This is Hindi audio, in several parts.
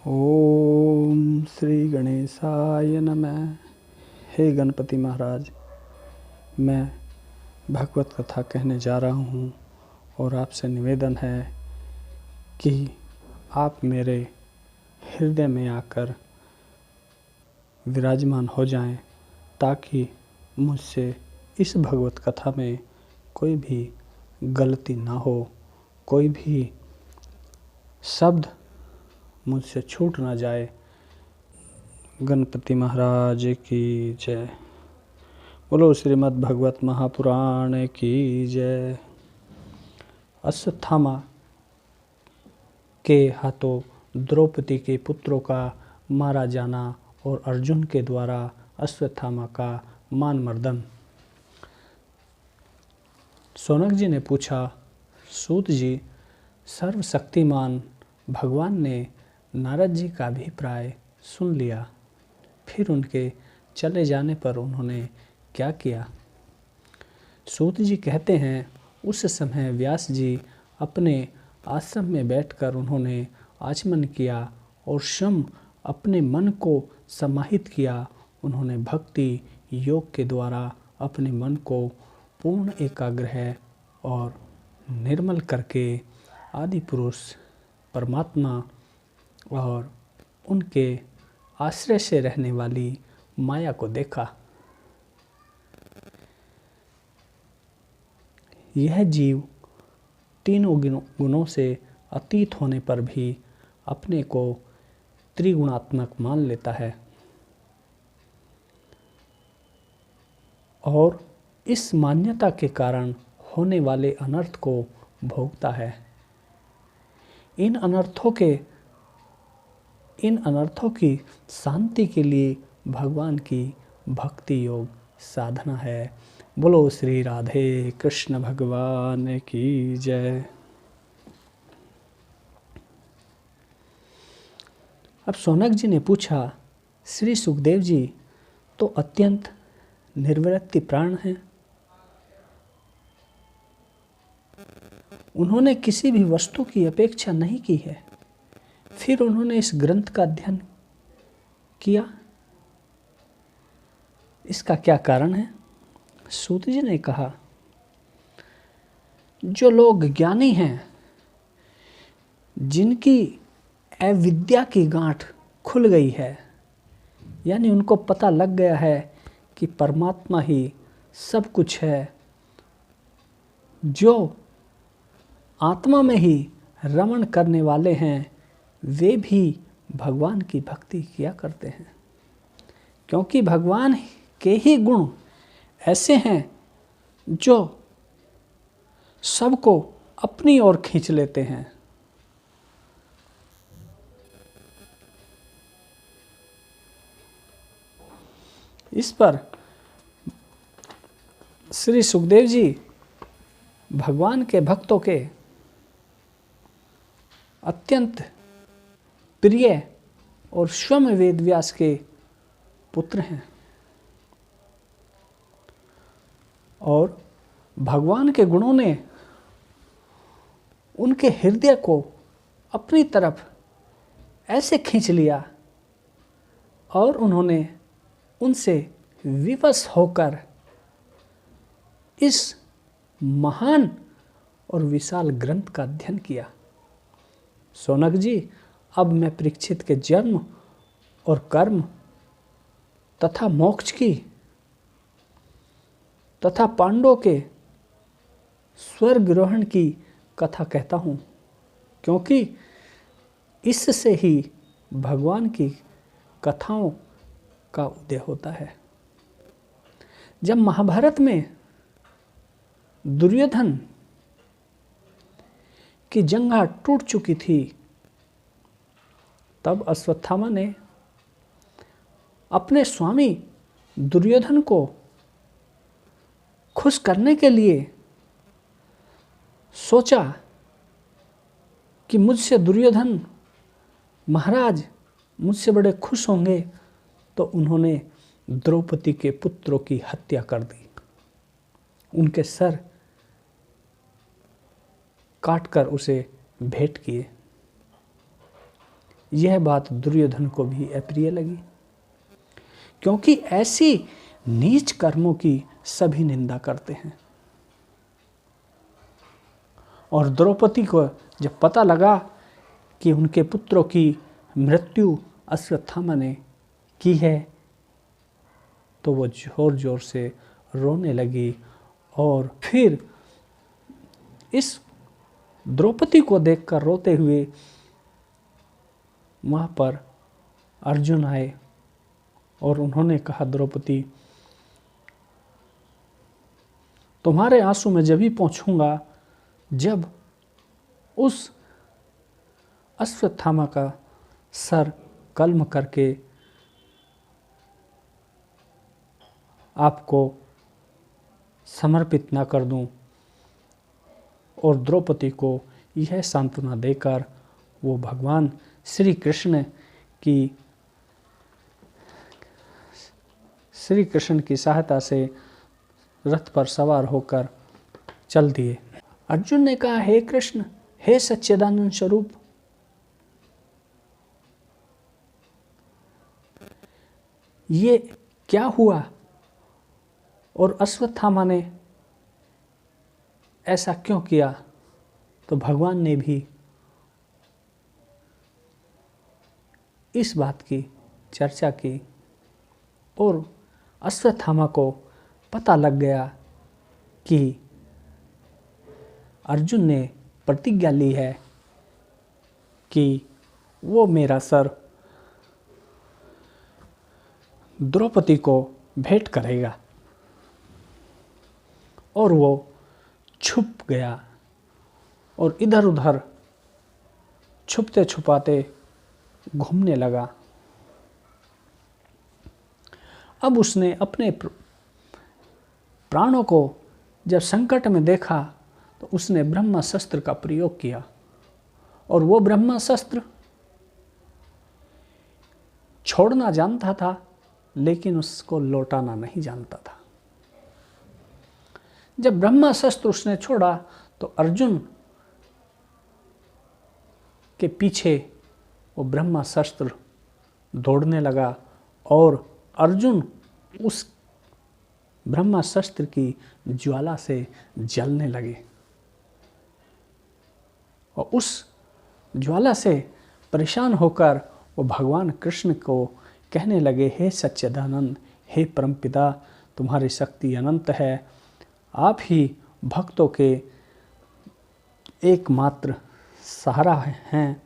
ओम श्री गणेशाय नमः। हे गणपति महाराज, मैं भगवत कथा कहने जा रहा हूँ और आपसे निवेदन है कि आप मेरे हृदय में आकर विराजमान हो जाएं, ताकि मुझसे इस भगवत कथा में कोई भी गलती ना हो, कोई भी शब्द मुझसे छूट ना जाए। गणपति महाराज की जय। बोलो श्रीमद् भगवत महापुराण की जय। अश्वत्थामा के हाथों द्रौपदी के पुत्रों का मारा जाना और अर्जुन के द्वारा अश्वत्थामा का मान मर्दन। शौनक जी ने पूछा, सूत जी, सर्वशक्तिमान भगवान ने नारद जी का अभिप्राय सुन लिया, फिर उनके चले जाने पर उन्होंने क्या किया? सूत जी कहते हैं, उस समय व्यास जी अपने आश्रम में बैठकर उन्होंने आचमन किया और स्वयं अपने मन को समाहित किया। उन्होंने भक्ति योग के द्वारा अपने मन को पूर्ण एकाग्र और निर्मल करके आदि पुरुष परमात्मा और उनके आश्रय से रहने वाली माया को देखा। यह जीव तीनों गुणों से अतीत होने पर भी अपने को त्रिगुणात्मक मान लेता है और इस मान्यता के कारण होने वाले अनर्थ को भोगता है। इन अनर्थों की शांति के लिए भगवान की भक्ति योग साधना है। बोलो श्री राधे कृष्ण भगवान की जय। अब शौनक जी ने पूछा, श्री सुखदेव जी तो अत्यंत निर्वृत्ति प्राण हैं। उन्होंने किसी भी वस्तु की अपेक्षा नहीं की है, फिर उन्होंने इस ग्रंथ का अध्ययन किया, इसका क्या कारण है? सूत जी ने कहा, जो लोग ज्ञानी हैं, जिनकी अविद्या की गांठ खुल गई है, यानी उनको पता लग गया है कि परमात्मा ही सब कुछ है, जो आत्मा में ही रमण करने वाले हैं, वे भी भगवान की भक्ति किया करते हैं, क्योंकि भगवान के ही गुण ऐसे हैं जो सबको अपनी ओर खींच लेते हैं। इस पर श्री सुखदेव जी भगवान के भक्तों के अत्यंत प्रिय और स्वयं वेद व्यास के पुत्र हैं और भगवान के गुणों ने उनके हृदय को अपनी तरफ ऐसे खींच लिया और उन्होंने उनसे विवश होकर इस महान और विशाल ग्रंथ का अध्ययन किया। शौनक जी, अब मैं परीक्षित के जन्म और कर्म तथा मोक्ष की तथा पांडवों के स्वर्गारोहण की कथा कहता हूँ, क्योंकि इससे ही भगवान की कथाओं का उदय होता है। जब महाभारत में दुर्योधन की जंघा टूट चुकी थी, तब अश्वत्थामा ने अपने स्वामी दुर्योधन को खुश करने के लिए सोचा कि मुझसे दुर्योधन महाराज मुझसे बड़े खुश होंगे, तो उन्होंने द्रौपदी के पुत्रों की हत्या कर दी, उनके सर काटकर उसे भेंट किए। यह बात दुर्योधन को भी अप्रिय लगी, क्योंकि ऐसी नीच कर्मों की सभी निंदा करते हैं। और द्रौपदी को जब पता लगा कि उनके पुत्रों की मृत्यु अश्वत्थामा ने की है, तो वो जोर जोर से रोने लगी। और फिर इस द्रौपदी को देखकर रोते हुए वहाँ पर अर्जुन आए और उन्होंने कहा, द्रौपदी, तुम्हारे आंसू में जब ही पहुँचूंगा जब उस अश्वत्थामा का सर कल्म करके आपको समर्पित ना कर दूं। और द्रौपदी को यह सांत्वना देकर वो भगवान श्री कृष्ण की सहायता से रथ पर सवार होकर चल दिए। अर्जुन ने कहा, हे कृष्ण, हे सच्चिदानंद स्वरूप, ये क्या हुआ और अश्वत्थामा ने ऐसा क्यों किया? तो भगवान ने भी इस बात की चर्चा की और अश्वत्थामा को पता लग गया कि अर्जुन ने प्रतिज्ञा ली है कि वो मेरा सर द्रौपदी को भेंट करेगा। और वो छुप गया और इधर उधर छुपते छुपाते घूमने लगा। अब उसने अपने प्राणों को जब संकट में देखा तो उसने ब्रह्मास्त्र का प्रयोग किया। और वो ब्रह्मास्त्र छोड़ना जानता था, लेकिन उसको लौटाना नहीं जानता था। जब ब्रह्मास्त्र उसने छोड़ा तो अर्जुन के पीछे वो ब्रह्मास्त्र दौड़ने लगा और अर्जुन उस ब्रह्मास्त्र की ज्वाला से जलने लगे। और उस ज्वाला से परेशान होकर वो भगवान कृष्ण को कहने लगे, हे सच्चिदानंद, हे परमपिता, तुम्हारी शक्ति अनंत है। आप ही भक्तों के एकमात्र सहारा हैं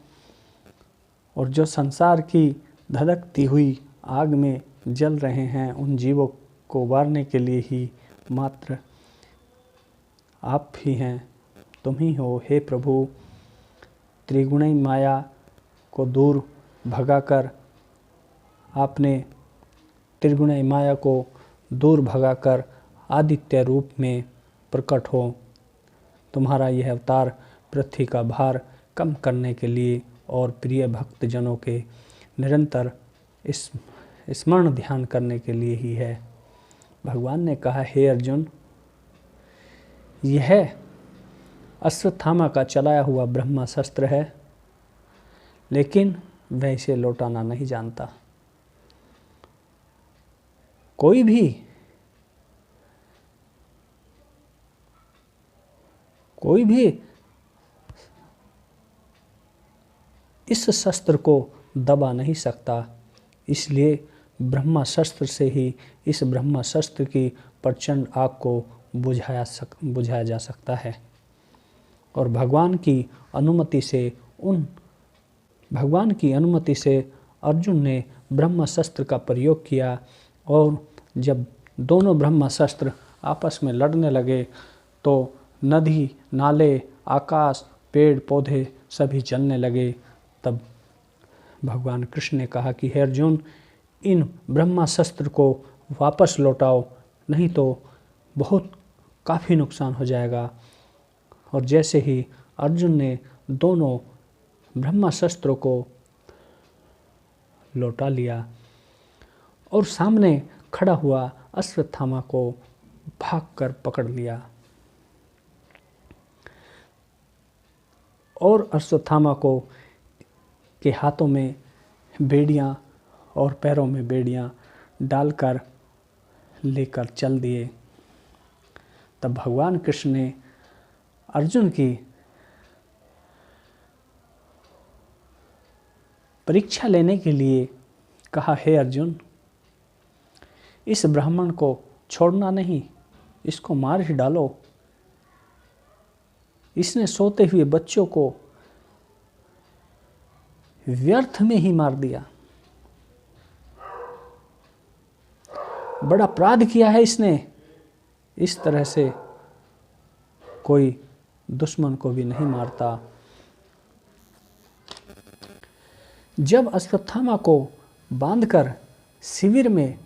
और जो संसार की धधकती हुई आग में जल रहे हैं, उन जीवों को उबारने के लिए ही मात्र आप ही हैं, तुम ही हो। हे प्रभु, त्रिगुणी माया को दूर भगाकर आपने त्रिगुणी माया को दूर भगाकर आदित्य रूप में प्रकट हो। तुम्हारा यह अवतार पृथ्वी का भार कम करने के लिए और प्रिय भक्तजनों के निरंतर स्मरण ध्यान करने के लिए ही है। भगवान ने कहा, हे अर्जुन, यह अश्वत्थामा का चलाया हुआ ब्रह्मास्त्र है, लेकिन वह इसे लौटाना नहीं जानता। कोई भी इस शस्त्र को दबा नहीं सकता। इसलिए ब्रह्मास्त्र से ही इस ब्रह्मास्त्र की प्रचंड आग को बुझाया जा सकता है। और भगवान की अनुमति से अर्जुन ने ब्रह्मास्त्र का प्रयोग किया। और जब दोनों ब्रह्मास्त्र आपस में लड़ने लगे तो नदी, नाले, आकाश, पेड़ पौधे सभी जलने लगे। तब भगवान कृष्ण ने कहा कि हे अर्जुन, इन ब्रह्मास्त्र को वापस लौटाओ, नहीं तो बहुत काफ़ी नुकसान हो जाएगा। और जैसे ही अर्जुन ने दोनों ब्रह्मास्त्रों को लौटा लिया और सामने खड़ा हुआ अश्वत्थामा को भागकर पकड़ लिया और अश्वत्थामा को के हाथों में बेड़ियाँ और पैरों में बेड़ियाँ डालकर लेकर चल दिए। तब भगवान कृष्ण ने अर्जुन की परीक्षा लेने के लिए कहा, हे अर्जुन, इस ब्राह्मण को छोड़ना नहीं, इसको मार ही डालो। इसने सोते हुए बच्चों को व्यर्थ में ही मार दिया। बड़ा अपराध किया है इसने। इस तरह से कोई दुश्मन को भी नहीं मारता। जब अश्वत्थामा को बांधकर शिविर में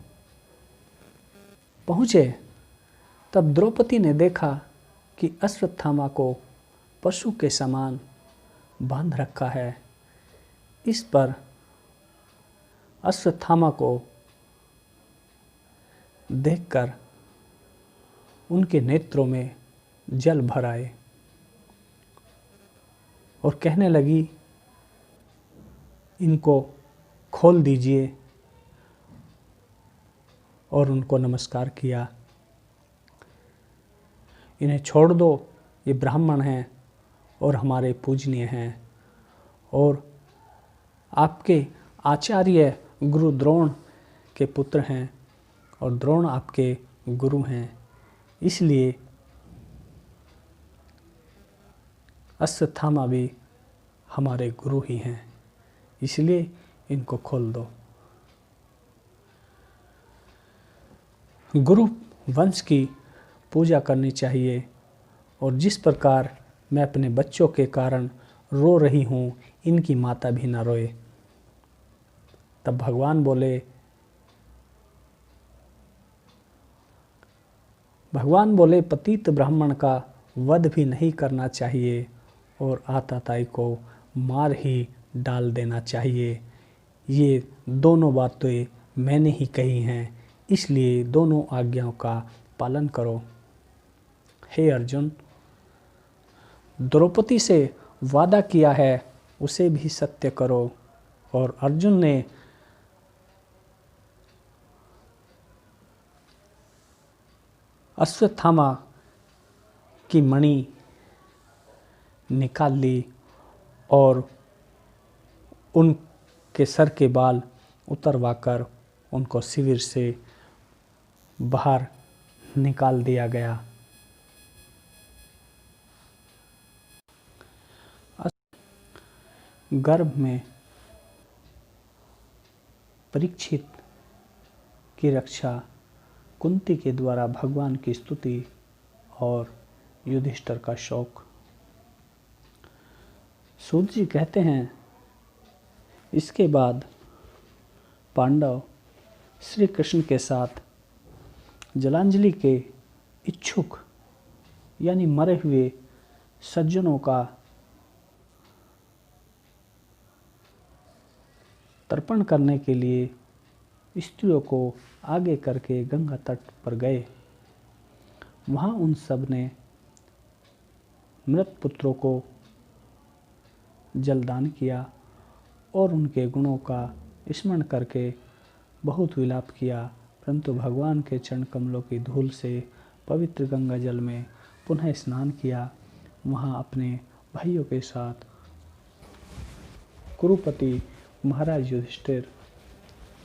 पहुँचे तब द्रौपदी ने देखा कि अश्वत्थामा को पशु के समान बांध रखा है। इस पर अश्वत्थामा को देखकर उनके नेत्रों में जल भर आए और कहने लगी, इनको खोल दीजिए। और उनको नमस्कार किया, इन्हें छोड़ दो, ये ब्राह्मण हैं और हमारे पूजनीय हैं और आपके आचार्य गुरु द्रोण के पुत्र हैं और द्रोण आपके गुरु हैं, इसलिए अश्वत्थामा भी हमारे गुरु ही हैं, इसलिए इनको खोल दो। गुरु वंश की पूजा करनी चाहिए और जिस प्रकार मैं अपने बच्चों के कारण रो रही हूँ, इनकी माता भी न रोए। तब भगवान बोले पतित ब्राह्मण का वध भी नहीं करना चाहिए और आतताई को मार ही डाल देना चाहिए। ये दोनों बातें मैंने ही कही हैं, इसलिए दोनों आज्ञाओं का पालन करो। हे अर्जुन, द्रौपदी से वादा किया है उसे भी सत्य करो। और अर्जुन ने अश्वत्थामा की मणि निकाल ली और उनके सर के बाल उतरवाकर उनको शिविर से बाहर निकाल दिया गया। गर्भ में परीक्षित की रक्षा कुंती के द्वारा भगवान की स्तुति और युधिष्ठिर का शोक। सूत जी कहते हैं, इसके बाद पांडव श्री कृष्ण के साथ जलांजलि के इच्छुक यानी मरे हुए सज्जनों का तर्पण करने के लिए स्त्रियों को आगे करके गंगा तट पर गए। वहाँ उन सब ने मृत पुत्रों को जलदान किया और उनके गुणों का स्मरण करके बहुत विलाप किया, परंतु भगवान के चरण कमलों की धूल से पवित्र गंगा जल में पुनः स्नान किया। वहाँ अपने भाइयों के साथ कुरुपति महाराज युधिष्ठिर,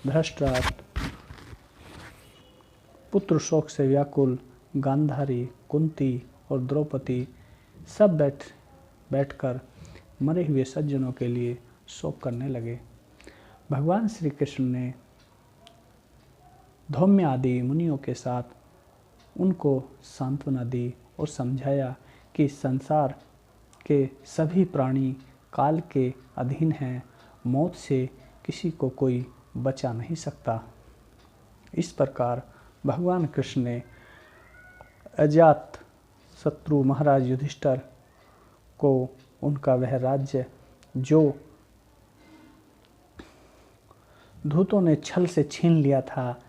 धृतराष्ट्र, पुत्र शोक से व्याकुल गांधारी, कुंती और द्रौपदी सब बैठकर मरे हुए सज्जनों के लिए शोक करने लगे। भगवान श्री कृष्ण ने धौम्य आदि मुनियों के साथ उनको सांत्वना दी और समझाया कि संसार के सभी प्राणी काल के अधीन हैं, मौत से किसी को कोई बचा नहीं सकता। इस प्रकार भगवान कृष्ण ने अजात शत्रु महाराज युधिष्ठिर को उनका वह राज्य जो दूतों ने छल से छीन लिया था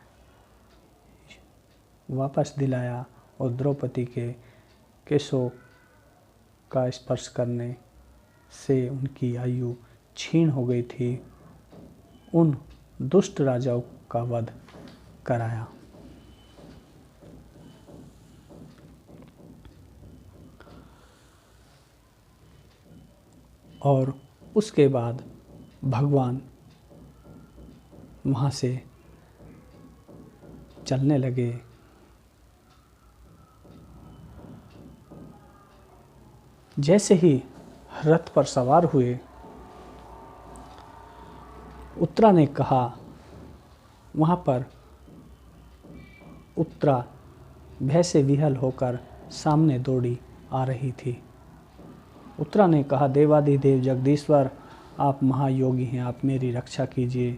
वापस दिलाया और द्रौपदी के केशों का स्पर्श करने से उनकी आयु छीन हो गई थी, उन दुष्ट राजाओं का वध कराया। और उसके बाद भगवान वहाँ से चलने लगे। जैसे ही रथ पर सवार हुए, उत्तरा ने कहा, वहाँ पर उत्तरा भय से विह्वल होकर सामने दौड़ी आ रही थी। उत्तरा ने कहा, देवाधिदेव जगदीश्वर, आप महायोगी हैं, आप मेरी रक्षा कीजिए,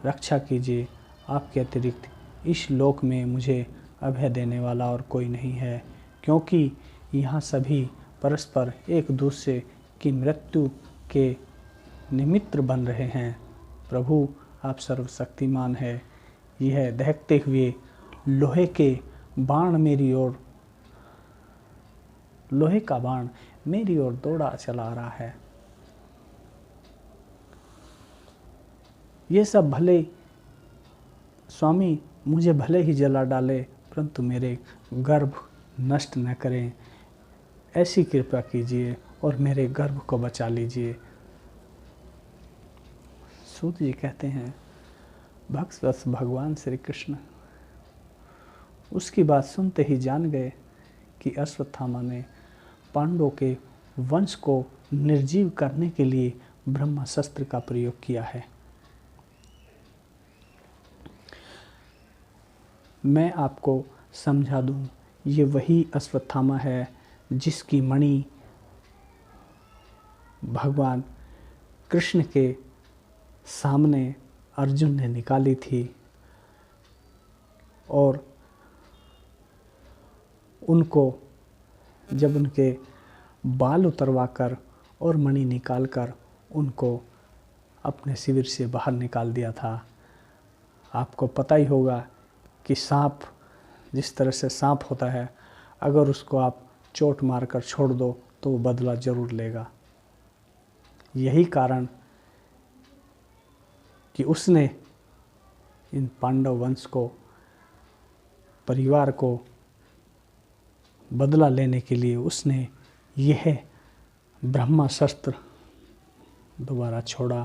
रक्षा कीजिए। आपके अतिरिक्त इस लोक में मुझे अभय देने वाला और कोई नहीं है, क्योंकि यहाँ सभी परस्पर एक दूसरे की मृत्यु के निमित्त बन रहे हैं। प्रभु, आप सर्वशक्तिमान है। यह दहकते हुए लोहे के बाण मेरी ओर, लोहे का बाण मेरी ओर दौड़ा चला आ रहा है। ये सब भले स्वामी मुझे भले ही जला डाले, परंतु मेरे गर्भ नष्ट न करें। ऐसी कृपा कीजिए और मेरे गर्भ को बचा लीजिए। सूत जी कहते हैं, भक्तवत्स भगवान श्री कृष्ण उसकी बात सुनते ही जान गए कि अश्वत्थामा ने पांडवों के वंश को निर्जीव करने के लिए ब्रह्मास्त्र का प्रयोग किया है। मैं आपको समझा दूं, ये वही अश्वत्थामा है जिसकी मणि भगवान कृष्ण के सामने अर्जुन ने निकाली थी और उनको जब उनके बाल उतरवाकर और मणि निकालकर उनको अपने शिविर से बाहर निकाल दिया था। आपको पता ही होगा कि सांप, जिस तरह से सांप होता है, अगर उसको आप चोट मारकर छोड़ दो तो वो बदला जरूर लेगा। यही कारण कि उसने इन पांडव वंश को, परिवार को बदला लेने के लिए उसने यह ब्रह्मास्त्र दोबारा छोड़ा,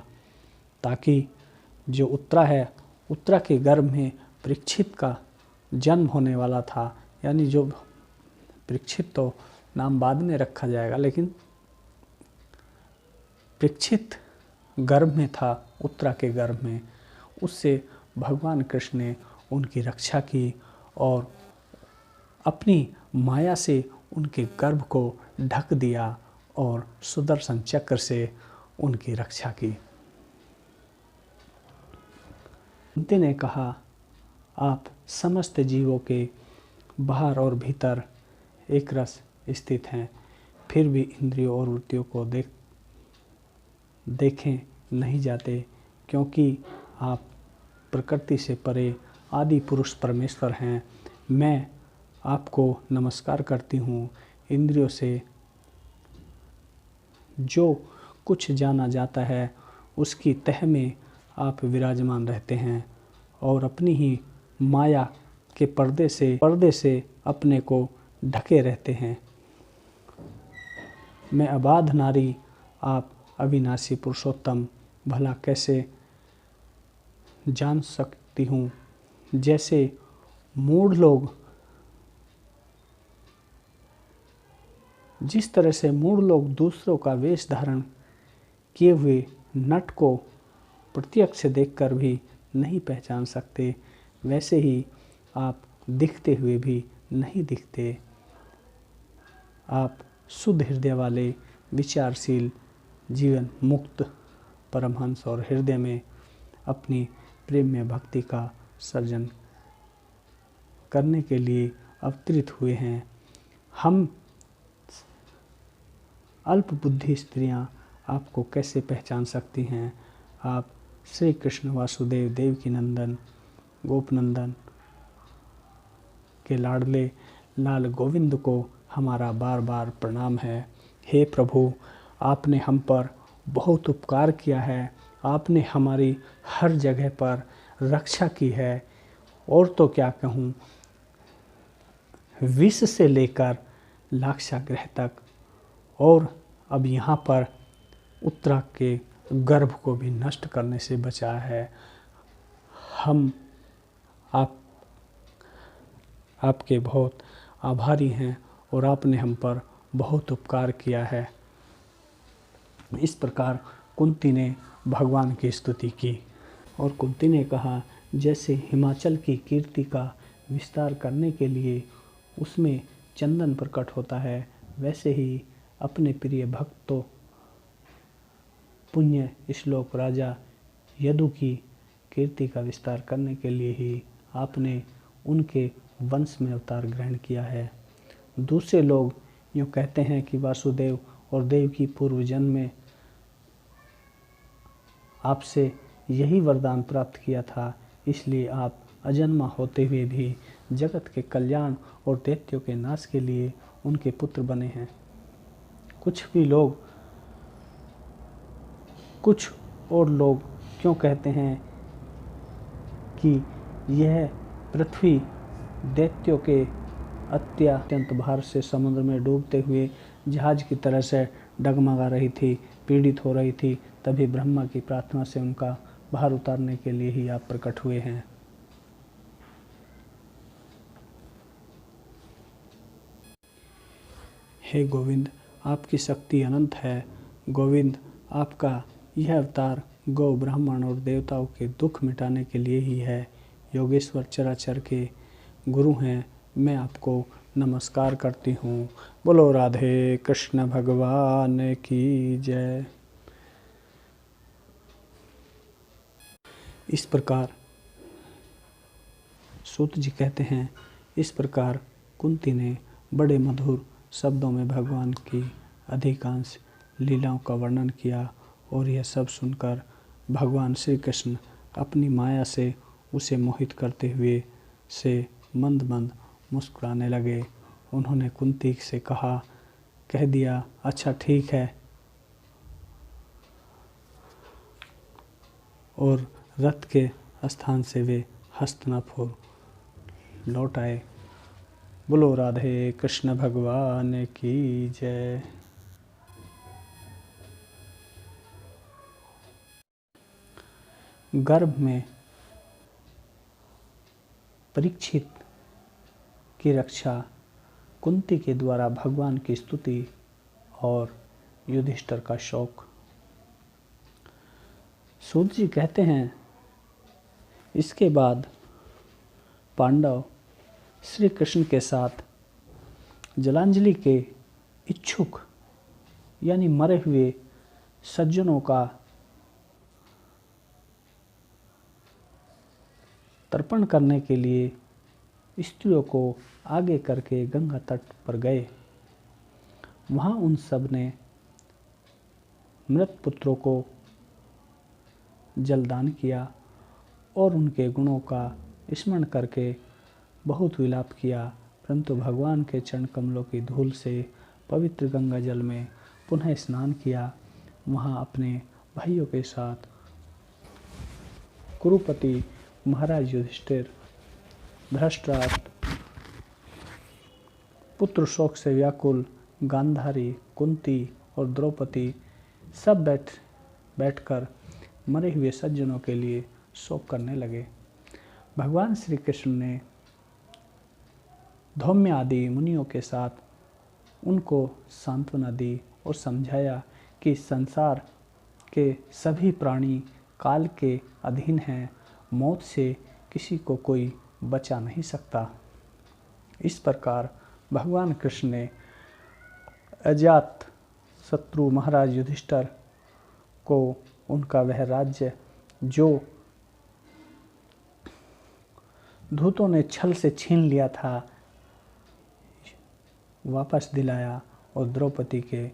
ताकि जो उत्तरा है, उत्तरा के गर्भ में परीक्षित का जन्म होने वाला था। यानी जो परीक्षित तो नाम बाद में रखा जाएगा, लेकिन परीक्षित गर्भ में था, उत्तरा के गर्भ में। उससे भगवान कृष्ण ने उनकी रक्षा की और अपनी माया से उनके गर्भ को ढक दिया और सुदर्शन चक्र से उनकी रक्षा की। कुंती ने कहा, आप समस्त जीवों के बाहर और भीतर एक रस स्थित हैं, फिर भी इंद्रियों और वृत्तियों को देखें नहीं जाते, क्योंकि आप प्रकृति से परे आदि पुरुष परमेश्वर हैं। मैं आपको नमस्कार करती हूँ। इंद्रियों से जो कुछ जाना जाता है उसकी तह में आप विराजमान रहते हैं और अपनी ही माया के पर्दे से अपने को ढके रहते हैं। मैं अबाध नारी, आप अविनाशी पुरुषोत्तम भला कैसे जान सकती हूँ। जैसे मूढ़ लोग, जिस तरह से मूढ़ लोग दूसरों का वेश धारण किए हुए नट को प्रत्यक्ष देखकर भी नहीं पहचान सकते, वैसे ही आप दिखते हुए भी नहीं दिखते। आप शुद्ध हृदय वाले, विचारशील, जीवन मुक्त परमहंस और हृदय में अपनी प्रेम में भक्ति का सर्जन करने के लिए अवतरित हुए हैं। हम अल्प बुद्धि स्त्रियां आपको कैसे पहचान सकती हैं। आप श्री कृष्ण वासुदेव, देवकी नंदन, गोपनंदन के लाडले लाल गोविंद को हमारा बार बार प्रणाम है। हे प्रभु, आपने हम पर बहुत उपकार किया है, आपने हमारी हर जगह पर रक्षा की है। और तो क्या कहूँ, विष से लेकर लाक्षागृह तक, और अब यहाँ पर उत्तरा के गर्भ को भी नष्ट करने से बचाया है। हम आपके बहुत आभारी हैं और आपने हम पर बहुत उपकार किया है। इस प्रकार कुंती ने भगवान की स्तुति की और कुंती ने कहा, जैसे हिमाचल की कीर्ति का विस्तार करने के लिए उसमें चंदन प्रकट होता है, वैसे ही अपने प्रिय भक्तों पुण्य श्लोक राजा यदु की कीर्ति का विस्तार करने के लिए ही आपने उनके वंश में अवतार ग्रहण किया है। दूसरे लोग यूँ कहते हैं कि वासुदेव और देवकी पूर्व जन्म में आपसे यही वरदान प्राप्त किया था, इसलिए आप अजन्मा होते हुए भी जगत के कल्याण और दैत्यों के नाश के लिए उनके पुत्र बने हैं। कुछ और लोग क्यों कहते हैं कि यह पृथ्वी दैत्यों के अत्यंत भार से समुद्र में डूबते हुए जहाज की तरह से डगमगा रही थी, पीड़ित हो रही थी, तभी ब्रह्मा की प्रार्थना से उनका भार उतारने के लिए ही आप प्रकट हुए हैं। हे गोविंद, आपकी शक्ति अनंत है। गोविंद, आपका यह अवतार गौ, ब्राह्मण और देवताओं के दुख मिटाने के लिए ही है। योगेश्वर चराचर के गुरु हैं, मैं आपको नमस्कार करती हूँ। बोलो राधे कृष्ण भगवान की जय। इस प्रकार सूत जी कहते हैं, इस प्रकार कुंती ने बड़े मधुर शब्दों में भगवान की अधिकांश लीलाओं का वर्णन किया और यह सब सुनकर भगवान श्री कृष्ण अपनी माया से उसे मोहित करते हुए से मंद मंद मुस्कुराने लगे। उन्होंने कुंती से कह दिया, अच्छा ठीक है, और रथ के स्थान से वे हस्तिनापुर लौट आए। बोलो राधे कृष्ण भगवान की जय। गर्भ में परीक्षित की रक्षा कुंती के द्वारा भगवान की स्तुति और युधिष्ठिर का शोक। सूत जी कहते हैं, इसके बाद पांडव श्री कृष्ण के साथ जलांजलि के इच्छुक यानी मरे हुए सज्जनों का तर्पण करने के लिए स्त्रियों को आगे करके गंगा तट पर गए। वहाँ उन सब ने मृत पुत्रों को जलदान किया और उनके गुणों का स्मरण करके बहुत विलाप किया, परंतु भगवान के चरण कमलों की धूल से पवित्र गंगा जल में पुनः स्नान किया। वहाँ अपने भाइयों के साथ कुरुपति महाराज युधिष्ठिर, धृतराष्ट्र, पुत्र शोक से व्याकुल गांधारी, कुंती और द्रौपदी सब बैठकर मरे हुए सज्जनों के लिए शोक करने लगे। भगवान श्री कृष्ण ने धौम्य आदि मुनियों के साथ उनको सांत्वना दी और समझाया कि संसार के सभी प्राणी काल के अधीन हैं, मौत से किसी को कोई बचा नहीं सकता। इस प्रकार भगवान कृष्ण ने अजात शत्रु महाराज युधिष्ठिर को उनका वह राज्य जो दूतों ने छल से छीन लिया था वापस दिलाया और द्रौपदी के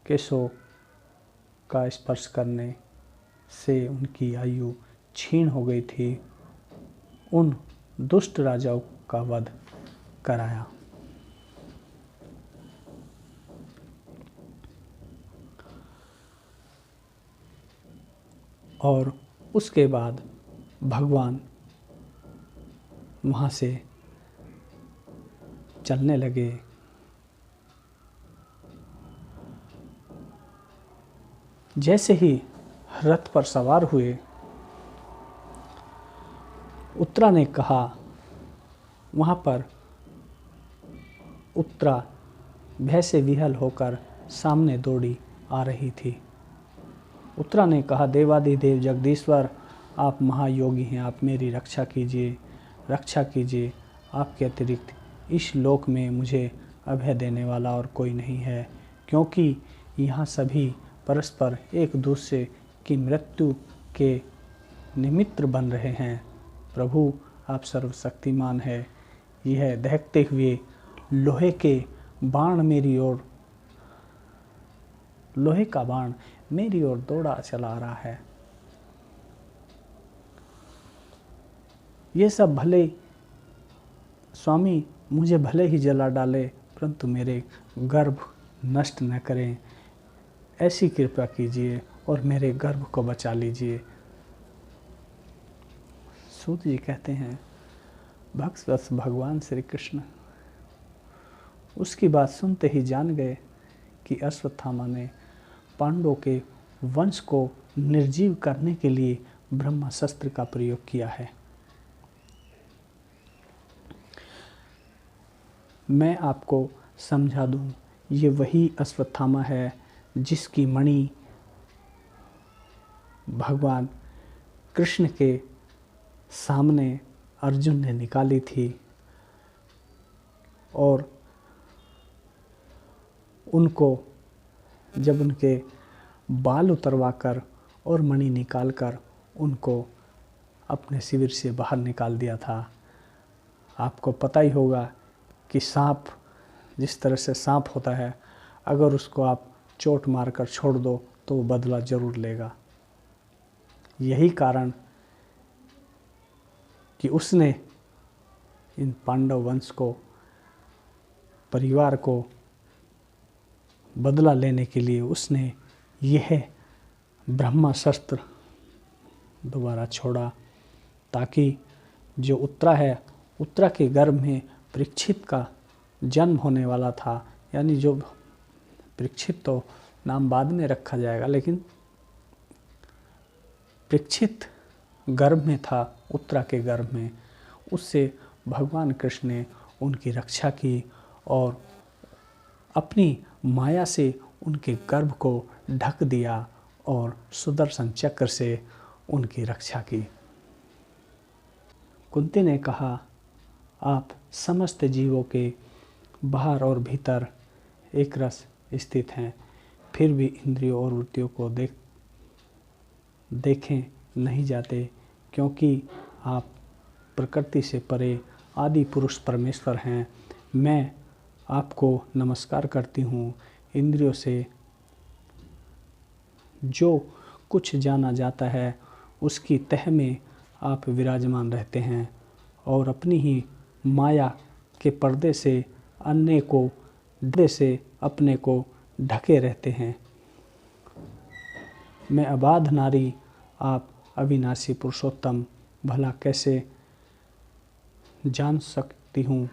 केशों का स्पर्श करने से उनकी आयु क्षीण हो गई थी, उन दुष्ट राजाओं का वध कराया। और उसके बाद भगवान वहाँ से चलने लगे। जैसे ही रथ पर सवार हुए, उत्तरा ने कहा, वहाँ पर उत्तरा भय से विह्वल होकर सामने दौड़ी आ रही थी। उत्तरा ने कहा, देवादिदेव जगदीश्वर, आप महायोगी हैं, आप मेरी रक्षा कीजिए, रक्षा कीजिए। आपके अतिरिक्त इस लोक में मुझे अभय देने वाला और कोई नहीं है, क्योंकि यहाँ सभी परस्पर एक दूसरे की मृत्यु के निमित्त बन रहे हैं। प्रभु, आप सर्वशक्तिमान है। यह दहकते हुए लोहे के बाण मेरी ओर, लोहे का बाण मेरी ओर दौड़ा चला आ रहा है। ये सब भले स्वामी मुझे भले ही जला डाले, परंतु मेरे गर्भ नष्ट न करें, ऐसी कृपा कीजिए और मेरे गर्भ को बचा लीजिए। सूत जी कहते हैं, भक्तवत्स भगवान श्री कृष्ण उसकी बात सुनते ही जान गए कि अश्वत्थामा ने पांडवों के वंश को निर्जीव करने के लिए ब्रह्मास्त्र का प्रयोग किया है। मैं आपको समझा दूं, ये वही अश्वत्थामा है जिसकी मणि भगवान कृष्ण के सामने अर्जुन ने निकाली थी और उनको जब उनके बाल उतरवाकर और मणि निकालकर उनको अपने शिविर से बाहर निकाल दिया था। आपको पता ही होगा कि सांप, जिस तरह से सांप होता है, अगर उसको आप चोट मारकर छोड़ दो तो वो बदला जरूर लेगा। यही कारण कि उसने इन पांडव वंश को, परिवार को बदला लेने के लिए उसने यह ब्रह्मास्त्र दोबारा छोड़ा, ताकि जो उत्तरा है, उत्तरा के गर्भ में परीक्षित का जन्म होने वाला था। यानी जो परीक्षित तो नाम बाद में रखा जाएगा, लेकिन परीक्षित गर्भ में था, उत्तरा के गर्भ में। उससे भगवान कृष्ण ने उनकी रक्षा की और अपनी माया से उनके गर्भ को ढक दिया और सुदर्शन चक्र से उनकी रक्षा की। कुंती ने कहा, आप समस्त जीवों के बाहर और भीतर एक रस स्थित हैं, फिर भी इंद्रियों और वृत्तियों को देखें नहीं जाते, क्योंकि आप प्रकृति से परे आदि पुरुष परमेश्वर हैं। मैं आपको नमस्कार करती हूँ। इंद्रियों से जो कुछ जाना जाता है उसकी तह में आप विराजमान रहते हैं और अपनी ही माया के पर्दे से अपने को ढके रहते हैं। मैं अबाध नारी, आप अविनाशी पुरुषोत्तम भला कैसे जान सकती हूँ।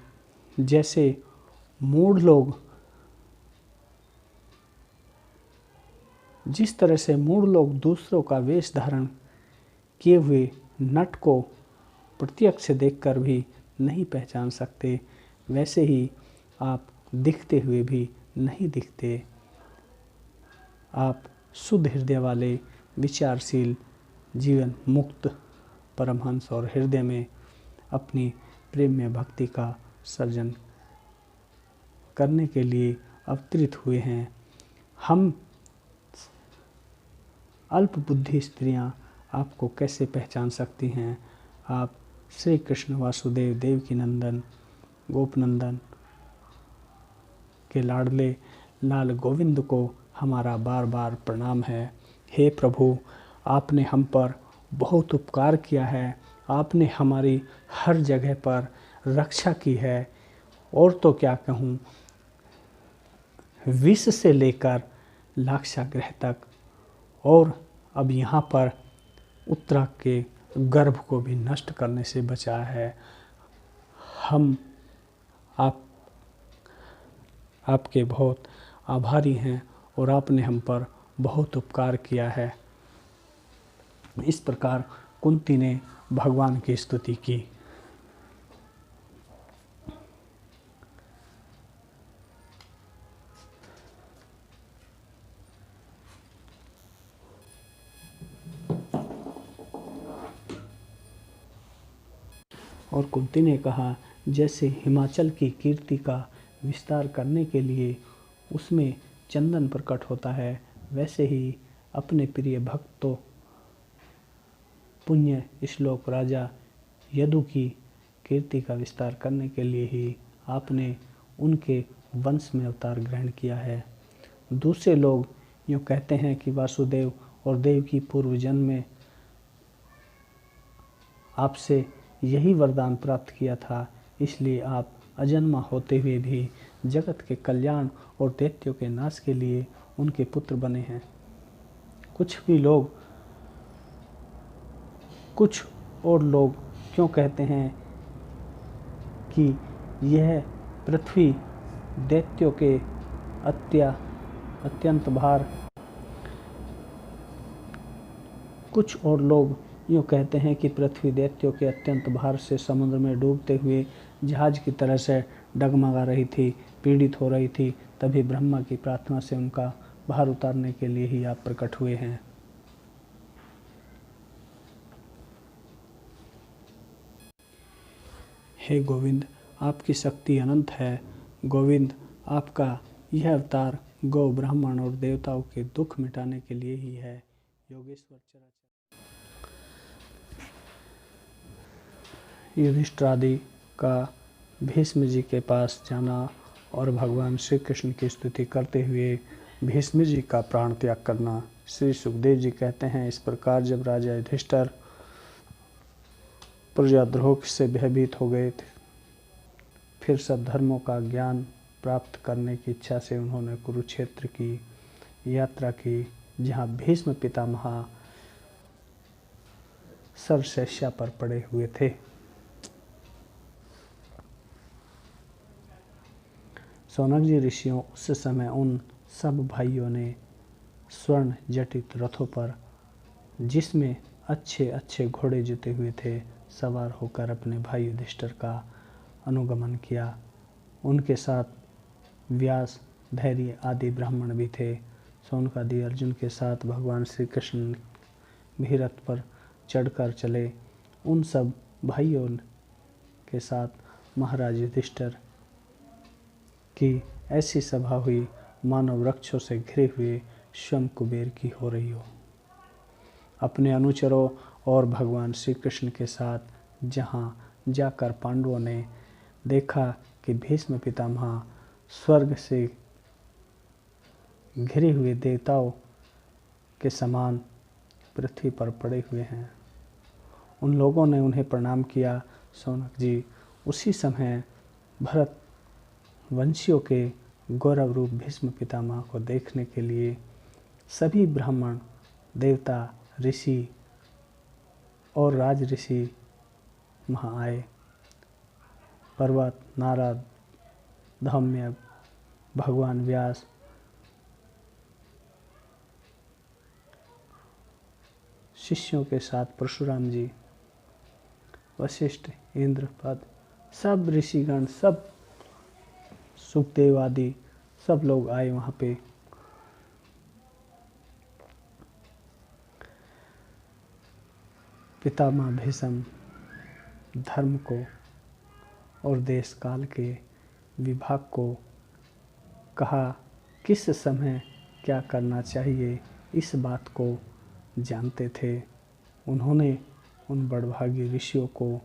जैसे मूढ़ लोग, जिस तरह से मूढ़ लोग दूसरों का वेश धारण किए हुए नट को प्रत्यक्ष देखकर भी नहीं पहचान सकते, वैसे ही आप दिखते हुए भी नहीं दिखते। आप शुद्ध हृदय वाले, विचारशील, जीवन मुक्त परमहंस और हृदय में अपनी प्रेम में भक्ति का सर्जन करने के लिए अवतरित हुए हैं। हम अल्प बुद्धि स्त्रियां आपको कैसे पहचान सकती हैं। आप श्री कृष्ण वासुदेव, देवकी नंदन, गोपनंदन के लाडले लाल गोविंद को हमारा बार बार प्रणाम है। हे प्रभु, आपने हम पर बहुत उपकार किया है। आपने हमारी हर जगह पर रक्षा की है, और तो क्या कहूँ, विष से लेकर लाक्षागृह तक, और अब यहाँ पर उत्तरा के गर्भ को भी नष्ट करने से बचाया है। हम आपके बहुत आभारी हैं और आपने हम पर बहुत उपकार किया है। इस प्रकार कुंती ने भगवान की स्तुति की। और कुंती ने कहा, जैसे हिमाचल की कीर्ति का विस्तार करने के लिए उसमें चंदन प्रकट होता है, वैसे ही अपने प्रिय भक्तों पुण्य श्लोक राजा यदु की कीर्ति का विस्तार करने के लिए ही आपने उनके वंश में अवतार ग्रहण किया है। दूसरे लोग यूँ कहते हैं कि वासुदेव और देव की पूर्व जन्म में आपसे यही वरदान प्राप्त किया था, इसलिए आप अजन्मा होते हुए भी जगत के कल्याण और दैत्यों के नाश के लिए उनके पुत्र बने हैं। कुछ और लोग क्यों कहते हैं कि यह पृथ्वी दैत्यों के अत्यंत भार कुछ और लोग यूँ कहते हैं कि पृथ्वी दैत्यों के अत्यंत भार से समुद्र में डूबते हुए जहाज की तरह से डगमगा रही थी, पीड़ित हो रही थी। तभी ब्रह्मा की प्रार्थना से उनका भार उतारने के लिए ही आप प्रकट हुए हैं। हे गोविंद, आपकी शक्ति अनंत है। गोविंद, आपका यह अवतार गौ, ब्राह्मण और देवताओं के दुख मिटाने के लिए ही है। योगेश्वर चराचर युधिष्ठिरादि का भीष्म जी के पास जाना और भगवान श्री कृष्ण की स्तुति करते हुए भीष्म जी का प्राण त्याग करना। श्री सुखदेव जी कहते हैं, इस प्रकार जब राजा युधिष्ठिर प्रजाद्रोह से भयभीत हो गए थे, फिर सब धर्मों का ज्ञान प्राप्त करने की इच्छा से उन्होंने कुरुक्षेत्र की यात्रा की, जहाँ भीष्म पितामह शरशय्या पर पड़े हुए थे। सौनक जी ऋषियों उस समय उन सब भाइयों ने स्वर्ण जटित रथों पर, जिसमें अच्छे अच्छे घोड़े जुते हुए थे, सवार होकर अपने भाई युधिष्ठिर का अनुगमन किया। उनके साथ व्यास, धैर्य आदि ब्राह्मण भी थे। सौनकादि अर्जुन के साथ भगवान श्री कृष्ण भी रथ पर चढ़कर चले। उन सब भाइयों के साथ महाराज युधिष्ठिर की ऐसी सभा हुई मानो वृक्षों से घिरे हुए स्वयं कुबेर की हो रही हो। अपने अनुचरों और भगवान श्री कृष्ण के साथ जहाँ जाकर पांडवों ने देखा कि भीष्म पितामह स्वर्ग से घिरे हुए देवताओं के समान पृथ्वी पर पड़े हुए हैं, उन लोगों ने उन्हें प्रणाम किया। सौनक जी उसी समय भरत वंशियों के गौरव रूप भीष्म पितामह को देखने के लिए सभी ब्राह्मण, देवता, ऋषि और राज ऋषि वहाँ आए। पर्वत, नारद, धौम्य, भगवान व्यास, शिष्यों के साथ परशुराम जी, वशिष्ठ, इंद्र, पद, सब ऋषिगण, सब सुखदेव आदि सब लोग आए वहाँ पे। पितामह भीष्म धर्म को और देश काल के विभाग को कहा, किस समय क्या करना चाहिए, इस बात को जानते थे। उन्होंने उन बड़भागी ऋषियों को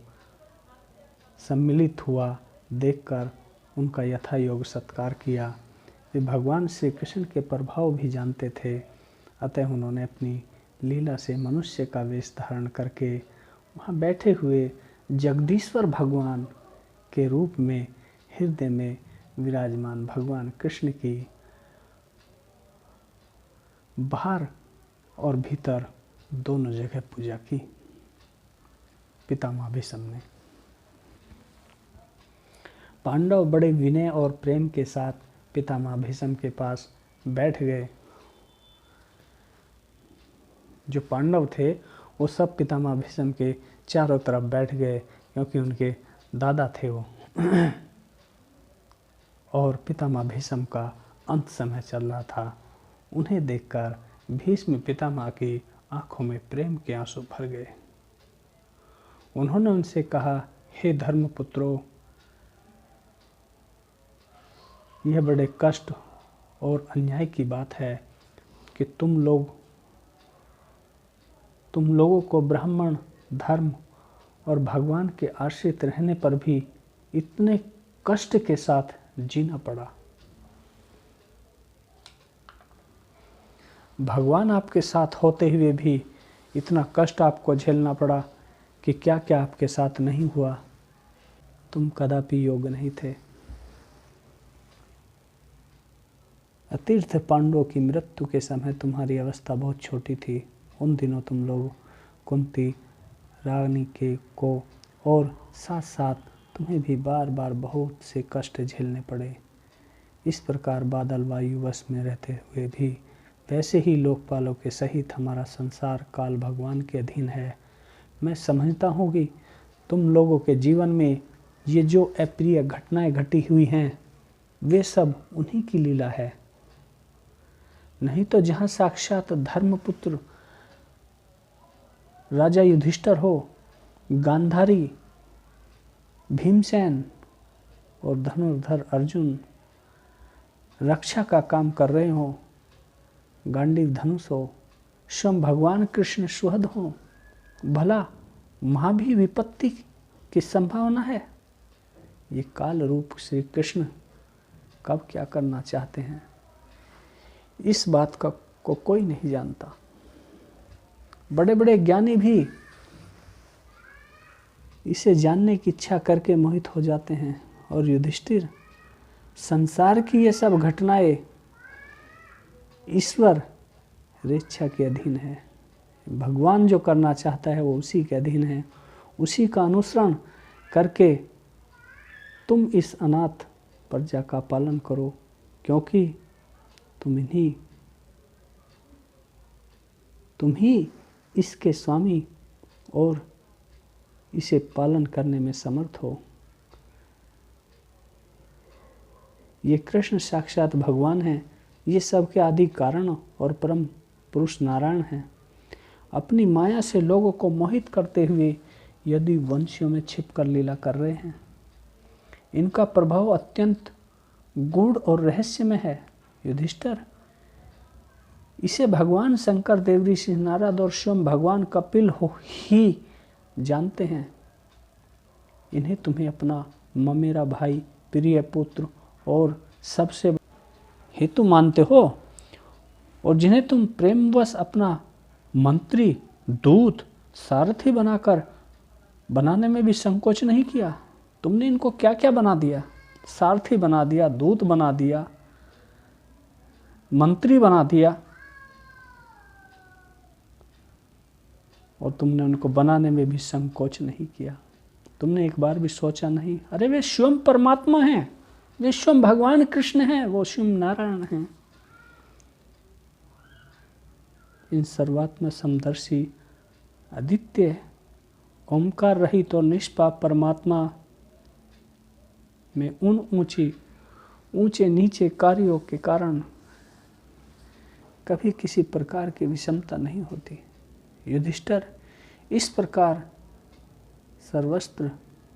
सम्मिलित हुआ देखकर उनका यथायोग सत्कार किया। वे भगवान श्री कृष्ण के प्रभाव भी जानते थे, अतः उन्होंने अपनी लीला से मनुष्य का वेश धारण करके वहाँ बैठे हुए जगदीश्वर भगवान के रूप में हृदय में विराजमान भगवान कृष्ण की बाहर और भीतर दोनों जगह पूजा की पितामह भीष्म ने। पांडव बड़े विनय और प्रेम के साथ पितामह भीष्म के पास बैठ गए। जो पांडव थे वो सब पितामह भीष्म के चारों तरफ बैठ गए, क्योंकि उनके दादा थे वो। और पितामह भीष्म का अंत समय चल रहा था। उन्हें देखकर भीष्म पितामह की आंखों में प्रेम के आंसू भर गए। उन्होंने उनसे कहा, हे धर्मपुत्रों, यह बड़े कष्ट और अन्याय की बात है कि तुम लोगों को ब्राह्मण धर्म और भगवान के आश्रित रहने पर भी इतने कष्ट के साथ जीना पड़ा। भगवान आपके साथ होते हुए भी इतना कष्ट आपको झेलना पड़ा कि क्या क्या आपके साथ नहीं हुआ। तुम कदापि योग्य नहीं थे। अतीर्थ पांडवों की मृत्यु के समय तुम्हारी अवस्था बहुत छोटी थी। उन दिनों तुम लोग कुंती रानी को और साथ साथ तुम्हें भी बार बार बहुत से कष्ट झेलने पड़े। इस प्रकार बादल वायु वश में रहते हुए भी वैसे ही लोकपालों के सहित हमारा संसार काल भगवान के अधीन है। मैं समझता हूँ कि तुम लोगों के जीवन में ये जो अप्रिय घटनाएं घटी हुई हैं वे सब उन्हीं की लीला है। नहीं तो जहाँ साक्षात धर्मपुत्र राजा युधिष्ठिर हो, गांधारी भीमसेन और धनुर्धर अर्जुन रक्षा का काम कर रहे हो, गांडीव धनुष हो, स्वयं भगवान कृष्ण सुहृद हो, भला वहाँ भी विपत्ति की संभावना है। ये काल रूप श्री कृष्ण कब क्या करना चाहते हैं, इस बात को कोई नहीं जानता। बड़े बड़े ज्ञानी भी इसे जानने की इच्छा करके मोहित हो जाते हैं। और युधिष्ठिर, संसार की ये सब घटनाएं ईश्वर इच्छा के अधीन है। भगवान जो करना चाहता है वो उसी के अधीन है। उसी का अनुसरण करके तुम इस अनाथ प्रजा का पालन करो, क्योंकि तुम ही इसके स्वामी और इसे पालन करने में समर्थ हो। ये कृष्ण साक्षात भगवान हैं। ये सब के आदि कारण और परम पुरुष नारायण हैं। अपनी माया से लोगों को मोहित करते हुए यदि वंशियों में छिपकर लीला कर रहे हैं। इनका प्रभाव अत्यंत गूढ़ और रहस्यमय है। युधिष्ठिर, इसे भगवान शंकर, देव ऋषि नारद और स्वयं भगवान कपिल हो ही जानते हैं। इन्हें तुम्हें अपना ममेरा भाई, प्रिय पुत्र और सबसे हेतु मानते हो, और जिन्हें तुम प्रेमवश अपना मंत्री, दूत, सारथी बनाने में भी संकोच नहीं किया। तुमने इनको क्या क्या बना दिया, सारथी बना दिया, दूत बना दिया, मंत्री बना दिया, और तुमने उनको बनाने में भी संकोच नहीं किया। तुमने एक बार भी सोचा नहीं, अरे वे स्वयं परमात्मा हैं, वे स्वयं भगवान कृष्ण हैं, वो स्वयं नारायण हैं। इन सर्वात्म समदर्शी आदित्य ओंकार रहित और निष्पाप परमात्मा में उन ऊंचे नीचे कार्यों के कारण कभी किसी प्रकार की विषमता नहीं होती। युधिष्ठिर, इस प्रकार सर्वस्त्र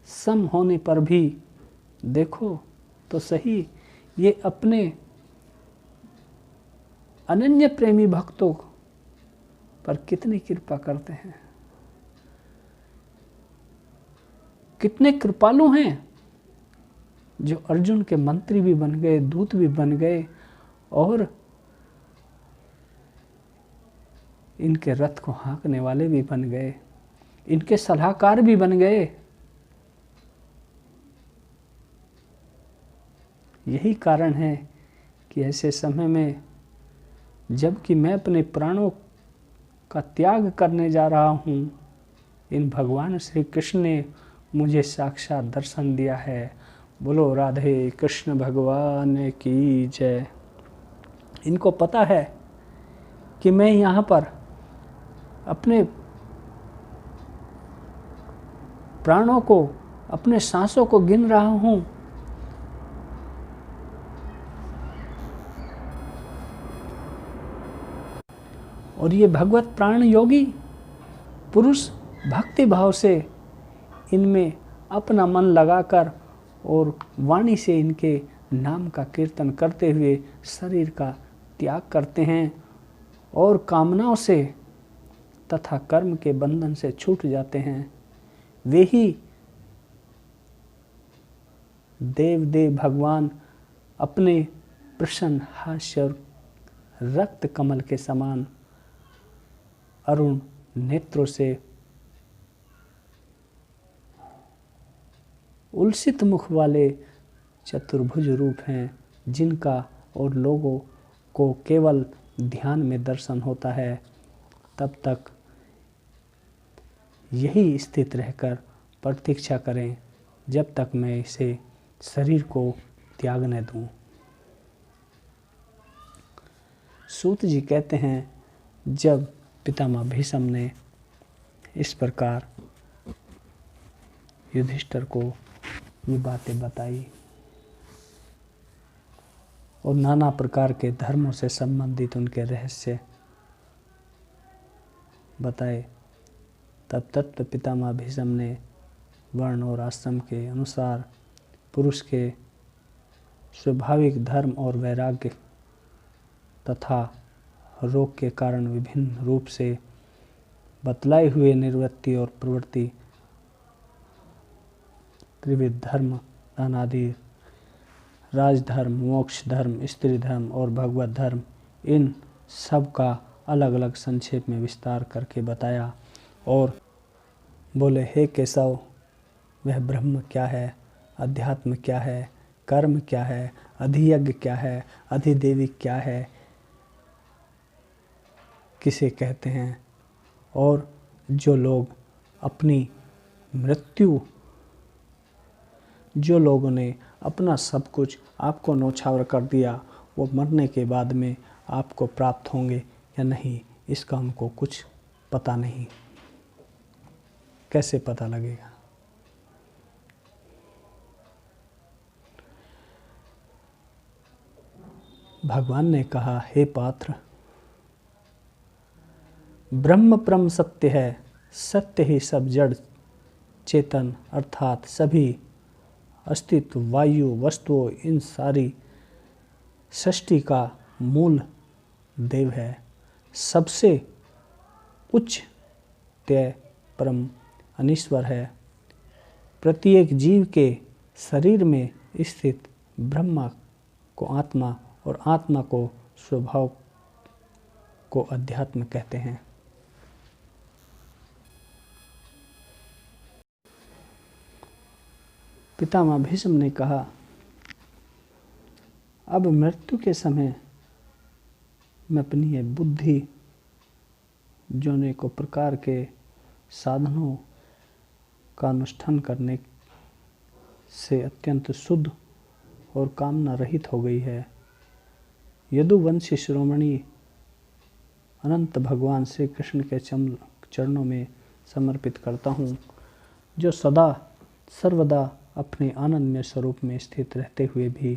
सम होने पर भी देखो तो सही, ये अपने अनन्य प्रेमी भक्तों पर कितनी कृपा करते हैं, कितने कृपालु हैं, जो अर्जुन के मंत्री भी बन गए, दूत भी बन गए, और इनके रथ को हाँकने वाले भी बन गए, इनके सलाहकार भी बन गए। यही कारण है कि ऐसे समय में जबकि मैं अपने प्राणों का त्याग करने जा रहा हूँ। इन भगवान श्री कृष्ण ने मुझे साक्षात दर्शन दिया है। बोलो राधे कृष्ण भगवान की जय। इनको पता है कि मैं यहाँ पर अपने प्राणों को, अपने सांसों को गिन रहा हूँ। और ये भगवत प्राण योगी पुरुष भक्ति भाव से इनमें अपना मन लगाकर और वाणी से इनके नाम का कीर्तन करते हुए शरीर का त्याग करते हैं और कामनाओं से तथा कर्म के बंधन से छूट जाते हैं। वे ही देव देव भगवान अपने प्रसन्न हास्य और रक्त कमल के समान अरुण नेत्रों से उलसित मुख वाले चतुर्भुज रूप हैं, जिनका और लोगों को केवल ध्यान में दर्शन होता है। तब तक यही स्थित रहकर प्रतीक्षा करें जब तक मैं इसे शरीर को त्याग न दूं। सूत जी कहते हैं, जब पितामह भीष्म ने इस प्रकार युधिष्ठिर को ये बातें बताई और नाना प्रकार के धर्मों से संबंधित उनके रहस्य बताए, तब तत्व पितामह भीष्म ने वर्ण और आश्रम के अनुसार पुरुष के स्वाभाविक धर्म और वैराग्य तथा रोग के कारण विभिन्न रूप से बतलाए हुए निवृत्ति और प्रवृत्ति त्रिविध धर्म, अनादि राजधर्म, मोक्ष धर्म, स्त्री धर्म और भगवत धर्म, इन सब का अलग अलग संक्षेप में विस्तार करके बताया और बोले, हे केशव, वह ब्रह्म क्या है, अध्यात्म क्या है, कर्म क्या है, अधियज्ञ क्या है, अधिदेवी क्या है, किसे कहते हैं। और जो लोग अपनी मृत्यु, जो लोगों ने अपना सब कुछ आपको न्यौछावर कर दिया, वो मरने के बाद में आपको प्राप्त होंगे या नहीं, इसका हमको कुछ पता नहीं। कैसे पता लगेगा? भगवान ने कहा, हे पात्र, ब्रह्म परम सत्य है। सत्य ही सब जड़ चेतन अर्थात सभी अस्तित्व, वायु, वस्तुओं, इन सारी सृष्टि का मूल देव है। सबसे उच्च तय परम अनीश्वर है। प्रत्येक जीव के शरीर में स्थित ब्रह्मा को आत्मा और आत्मा को स्वभाव को अध्यात्म कहते हैं। पितामह भीष्म ने कहा, अब मृत्यु के समय मैं अपनी ये बुद्धि जो अनेकों प्रकार के साधनों का अनुष्ठान करने से अत्यंत शुद्ध और कामना रहित हो गई है, यदुवंशी शिरोमणि अनंत भगवान श्री कृष्ण के चरणों में समर्पित करता हूँ, जो सदा सर्वदा अपने आनंदमय स्वरूप में स्थित रहते हुए भी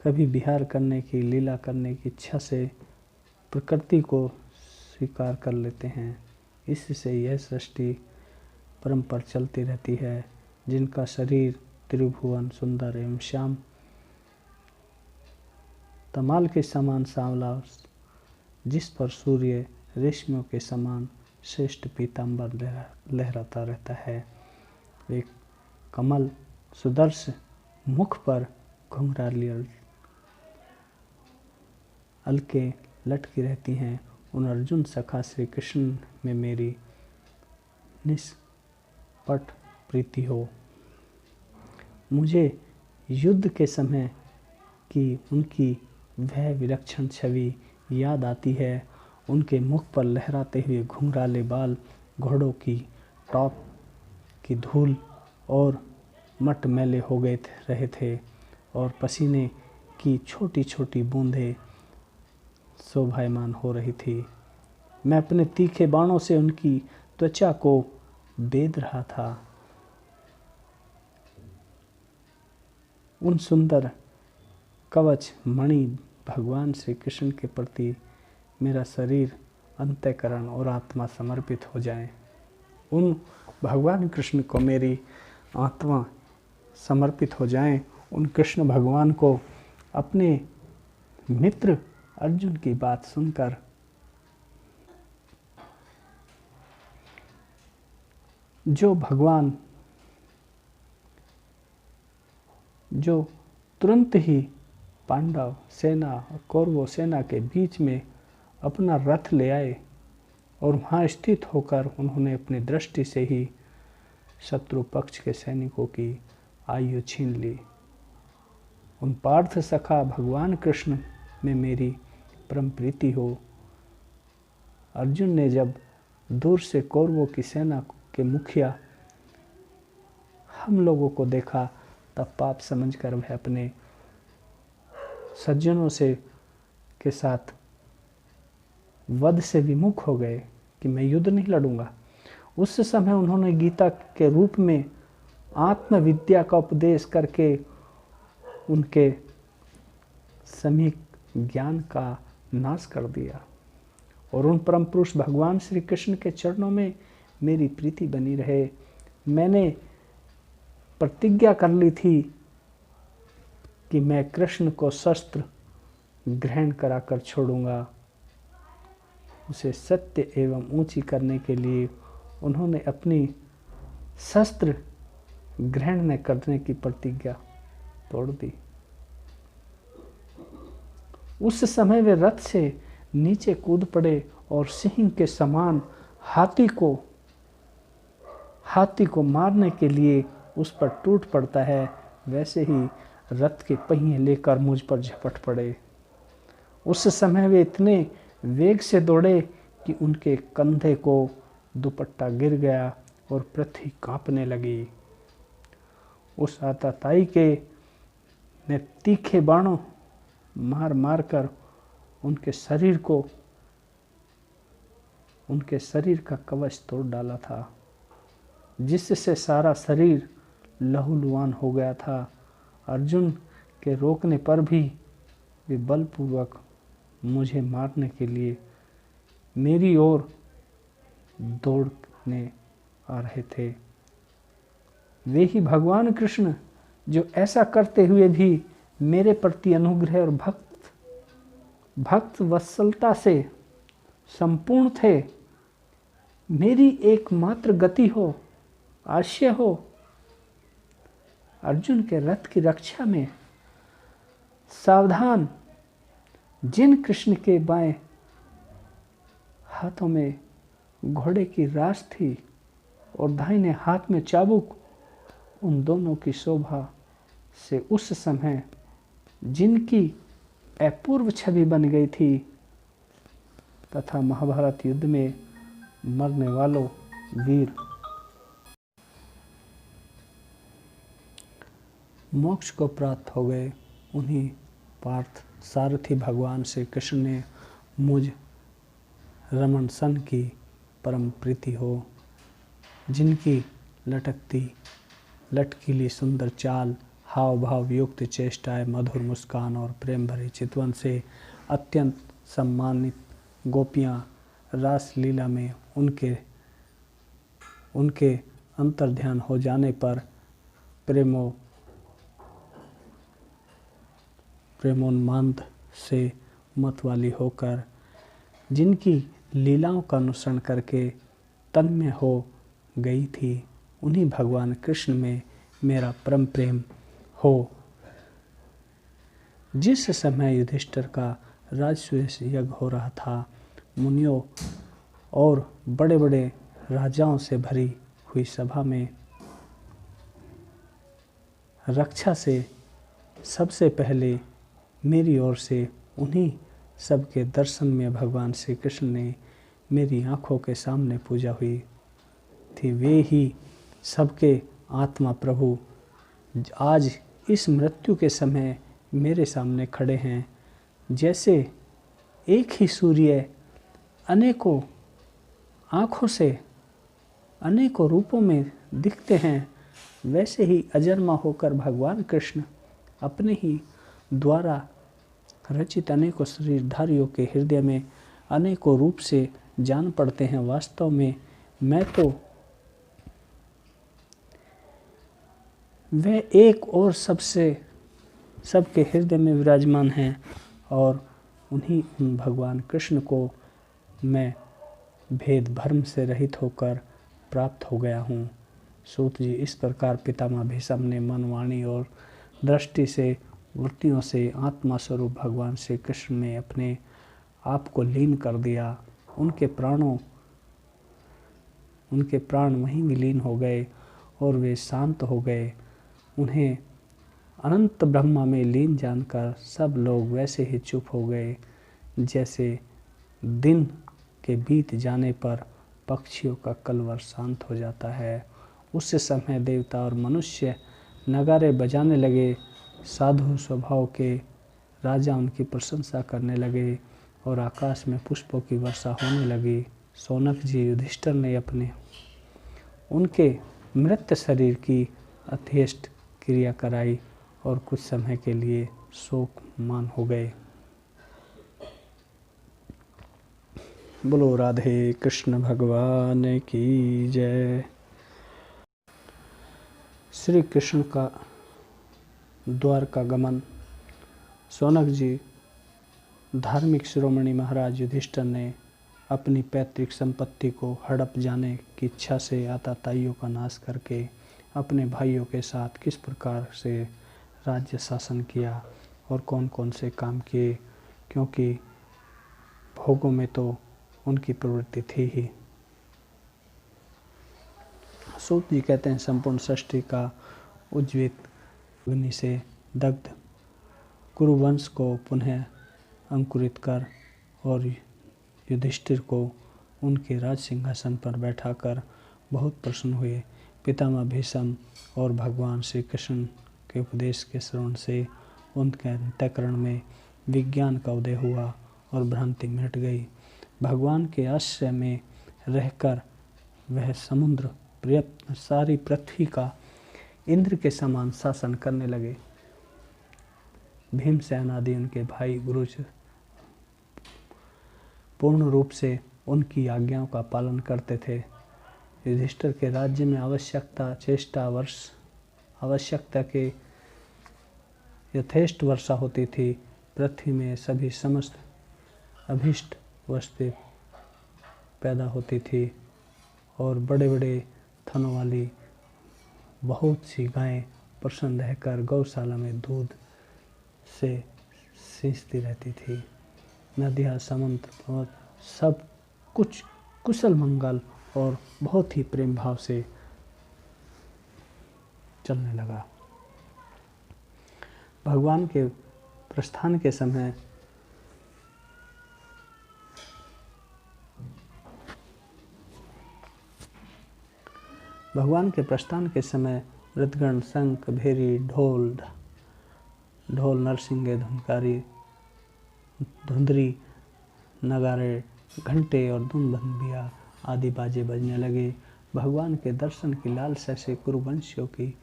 कभी विहार करने की, लीला करने की इच्छा से प्रकृति को स्वीकार कर लेते हैं। इससे यह सृष्टि परंपर चलती रहती है, जिनका शरीर त्रिभुवन सुंदर एवं श्याम तमाल के समान सांवला, जिस पर सूर्य रेशमियों के समान श्रेष्ठ पीतांबर लहराता रहता है। एक कमल सुदर्श मुख पर घुंघराली अलके लटकी रहती हैं। उन अर्जुन सखा श्री कृष्ण में मेरी निष्पट प्रीति हो। मुझे युद्ध के समय की उनकी वह विलक्षण छवि याद आती है। उनके मुख पर लहराते हुए घुंघराले बाल, घोड़ों की टॉप की धूल और मटमैले हो गए रहे थे और पसीने की छोटी छोटी बूंदें शोभायमान हो रही थी। मैं अपने तीखे बाणों से उनकी त्वचा को बेध रहा था। उन सुंदर कवच मणि भगवान श्री कृष्ण के प्रति मेरा शरीर, अंतःकरण और आत्मा समर्पित हो जाएं। उन भगवान कृष्ण को मेरी आत्मा समर्पित हो जाएं। उन कृष्ण भगवान को अपने मित्र अर्जुन की बात सुनकर जो भगवान जो तुरंत ही पांडव सेना और कौरवों सेना के बीच में अपना रथ ले आए और वहाँ स्थित होकर उन्होंने अपनी दृष्टि से ही शत्रु पक्ष के सैनिकों की आयु छीन ली। उन पार्थ सखा भगवान कृष्ण में मेरी परम प्रीति हो। अर्जुन ने जब दूर से कौरवों की सेना के मुखिया हम लोगों को देखा, तब पाप समझकर वह अपने सज्जनों से के साथ वध से विमुख हो गए कि मैं युद्ध नहीं लड़ूंगा। उस समय उन्होंने गीता के रूप में आत्मविद्या का उपदेश करके उनके सम्यक ज्ञान का नाश कर दिया और उन परम पुरुष भगवान श्री कृष्ण के चरणों में मेरी प्रीति बनी रहे। मैंने प्रतिज्ञा कर ली थी कि मैं कृष्ण को शस्त्र ग्रहण कराकर छोड़ूंगा। उसे सत्य एवं ऊंची करने के लिए उन्होंने अपनी शस्त्र ग्रहण न करने की प्रतिज्ञा तोड़ दी। उस समय वे रथ से नीचे कूद पड़े और सिंह के समान हाथी को मारने के लिए उस पर टूट पड़ता है, वैसे ही रथ के पहिए लेकर मुझ पर झपट पड़े। उस समय वे इतने वेग से दौड़े कि उनके कंधे को दुपट्टा गिर गया और पृथ्वी कांपने लगी। उस आतताई के ने तीखे बाणों मार कर उनके शरीर का कवच तोड़ डाला था, जिससे सारा शरीर लहूलुहान हो गया था। अर्जुन के रोकने पर भी वे बलपूर्वक मुझे मारने के लिए मेरी ओर दौड़ने आ रहे थे। वे ही भगवान कृष्ण जो ऐसा करते हुए भी मेरे प्रति अनुग्रह और भक्त वत्सलता से संपूर्ण थे। मेरी एकमात्र गति हो, आशय हो, अर्जुन के रथ की रक्षा में सावधान। जिन कृष्ण के बाएं हाथों में घोड़े की राश थी और दाहिने हाथ में चाबुक, उन दोनों की शोभा से उस समय जिनकी अपूर्व छवि बन गई थी तथा महाभारत युद्ध में मरने वालों वीर मोक्ष को प्राप्त हो गए, उन्हीं पार्थ सारथी भगवान श्री कृष्ण ने मुझ रमण सन की परम प्रीति हो, जिनकी लटकीली सुंदर चाल, हाव भाव युक्त चेष्टाएं, मधुर मुस्कान और प्रेम भरे चितवन से अत्यंत सम्मानित गोपियां रास लीला में उनके अंतर्ध्यान हो जाने पर प्रेमोन्माद से मतवाली होकर जिनकी लीलाओं का अनुसरण करके तन्मय हो गई थी, उन्हीं भगवान कृष्ण में मेरा परम प्रेम हो। जिस समय युधिष्ठिर का राजसूय यज्ञ हो रहा था, मुनियों और बड़े बड़े राजाओं से भरी हुई सभा में रक्षा से सबसे पहले मेरी ओर से उन्हीं सबके दर्शन में भगवान श्री कृष्ण ने मेरी आँखों के सामने पूजा हुई थी। वे ही सबके आत्मा प्रभु आज इस मृत्यु के समय मेरे सामने खड़े हैं। जैसे एक ही सूर्य अनेकों आँखों से अनेकों रूपों में दिखते हैं, वैसे ही अजन्मा होकर भगवान कृष्ण अपने ही द्वारा रचित अनेकों शरीरधारियों के हृदय में अनेकों रूप से जान पड़ते हैं। वास्तव में मैं तो वह एक और सबके हृदय में विराजमान हैं और उन्हीं भगवान कृष्ण को मैं भेद भ्रम से रहित होकर प्राप्त हो गया हूँ। सूत जी, इस प्रकार पितामह भीष्म ने मन, वाणी और दृष्टि से वृत्तियों से आत्मा स्वरूप भगवान श्री कृष्ण में अपने आप को लीन कर दिया। उनके प्राण वहीं विलीन हो गए और वे शांत हो गए। उन्हें अनंत ब्रह्मा में लीन जानकर सब लोग वैसे ही चुप हो गए जैसे दिन के बीत जाने पर पक्षियों का कलरव शांत हो जाता है। उस समय देवता और मनुष्य नगारे बजाने लगे। साधु स्वभाव के राजा उनकी प्रशंसा करने लगे और आकाश में पुष्पों की वर्षा होने लगी। शौनक जी युधिष्ठिर ने उनके मृत शरीर की अंत्येष्टि क्रिया कराई और कुछ समय के लिए शोकमान हो गए। बोलो राधे कृष्ण भगवान की जय। श्री कृष्ण का द्वारका गमन। शौनक जी, धार्मिक शिरोमणि महाराज युधिष्ठिर ने अपनी पैतृक संपत्ति को हड़प जाने की इच्छा से आताताइयों का नाश करके अपने भाइयों के साथ किस प्रकार से राज्य शासन किया और कौन कौन से काम किए, क्योंकि भोगों में तो उनकी प्रवृत्ति थी ही। सूत जी कहते हैं, संपूर्ण सृष्टि का उज्ज्वलित अग्नि से दग्ध कुरुवंश को पुनः अंकुरित कर और युधिष्ठिर को उनके राज सिंहासन पर बैठाकर बहुत प्रसन्न हुए। पितामह भीष्म और भगवान श्री कृष्ण के उपदेश के श्रवण से उनके अंतःकरण में विज्ञान का उदय हुआ और भ्रांति मिट गई। भगवान के आश्रय में रहकर वह समुद्र सारी पृथ्वी का इंद्र के समान शासन करने लगे। भीमसेन आदि उनके भाई गुरुज पूर्ण रूप से उनकी आज्ञाओं का पालन करते थे। युधिष्ठिर के राज्य में आवश्यकता के यथेष्ट वर्षा होती थी। पृथ्वी में सभी समस्त अभीष्ट वस्तुएं पैदा होती थी और बड़े बड़े थनों वाली बहुत सी गायें प्रसन्न रहकर गौशाला में दूध से सींचती रहती थी। नदियाँ, समुद्र, पर्वत सब कुछ कुशल मंगल और बहुत ही प्रेम भाव से चलने लगा। भगवान के प्रस्थान के समय मृदगण, शंख, भेरी, ढोल, नरसिंगे, धुनकारी, धुंधरी, नगारे, घंटे और दुम्बंबिया आदि बाजे बजने लगे। भगवान के दर्शन की लालसा से कुरुवंशियों की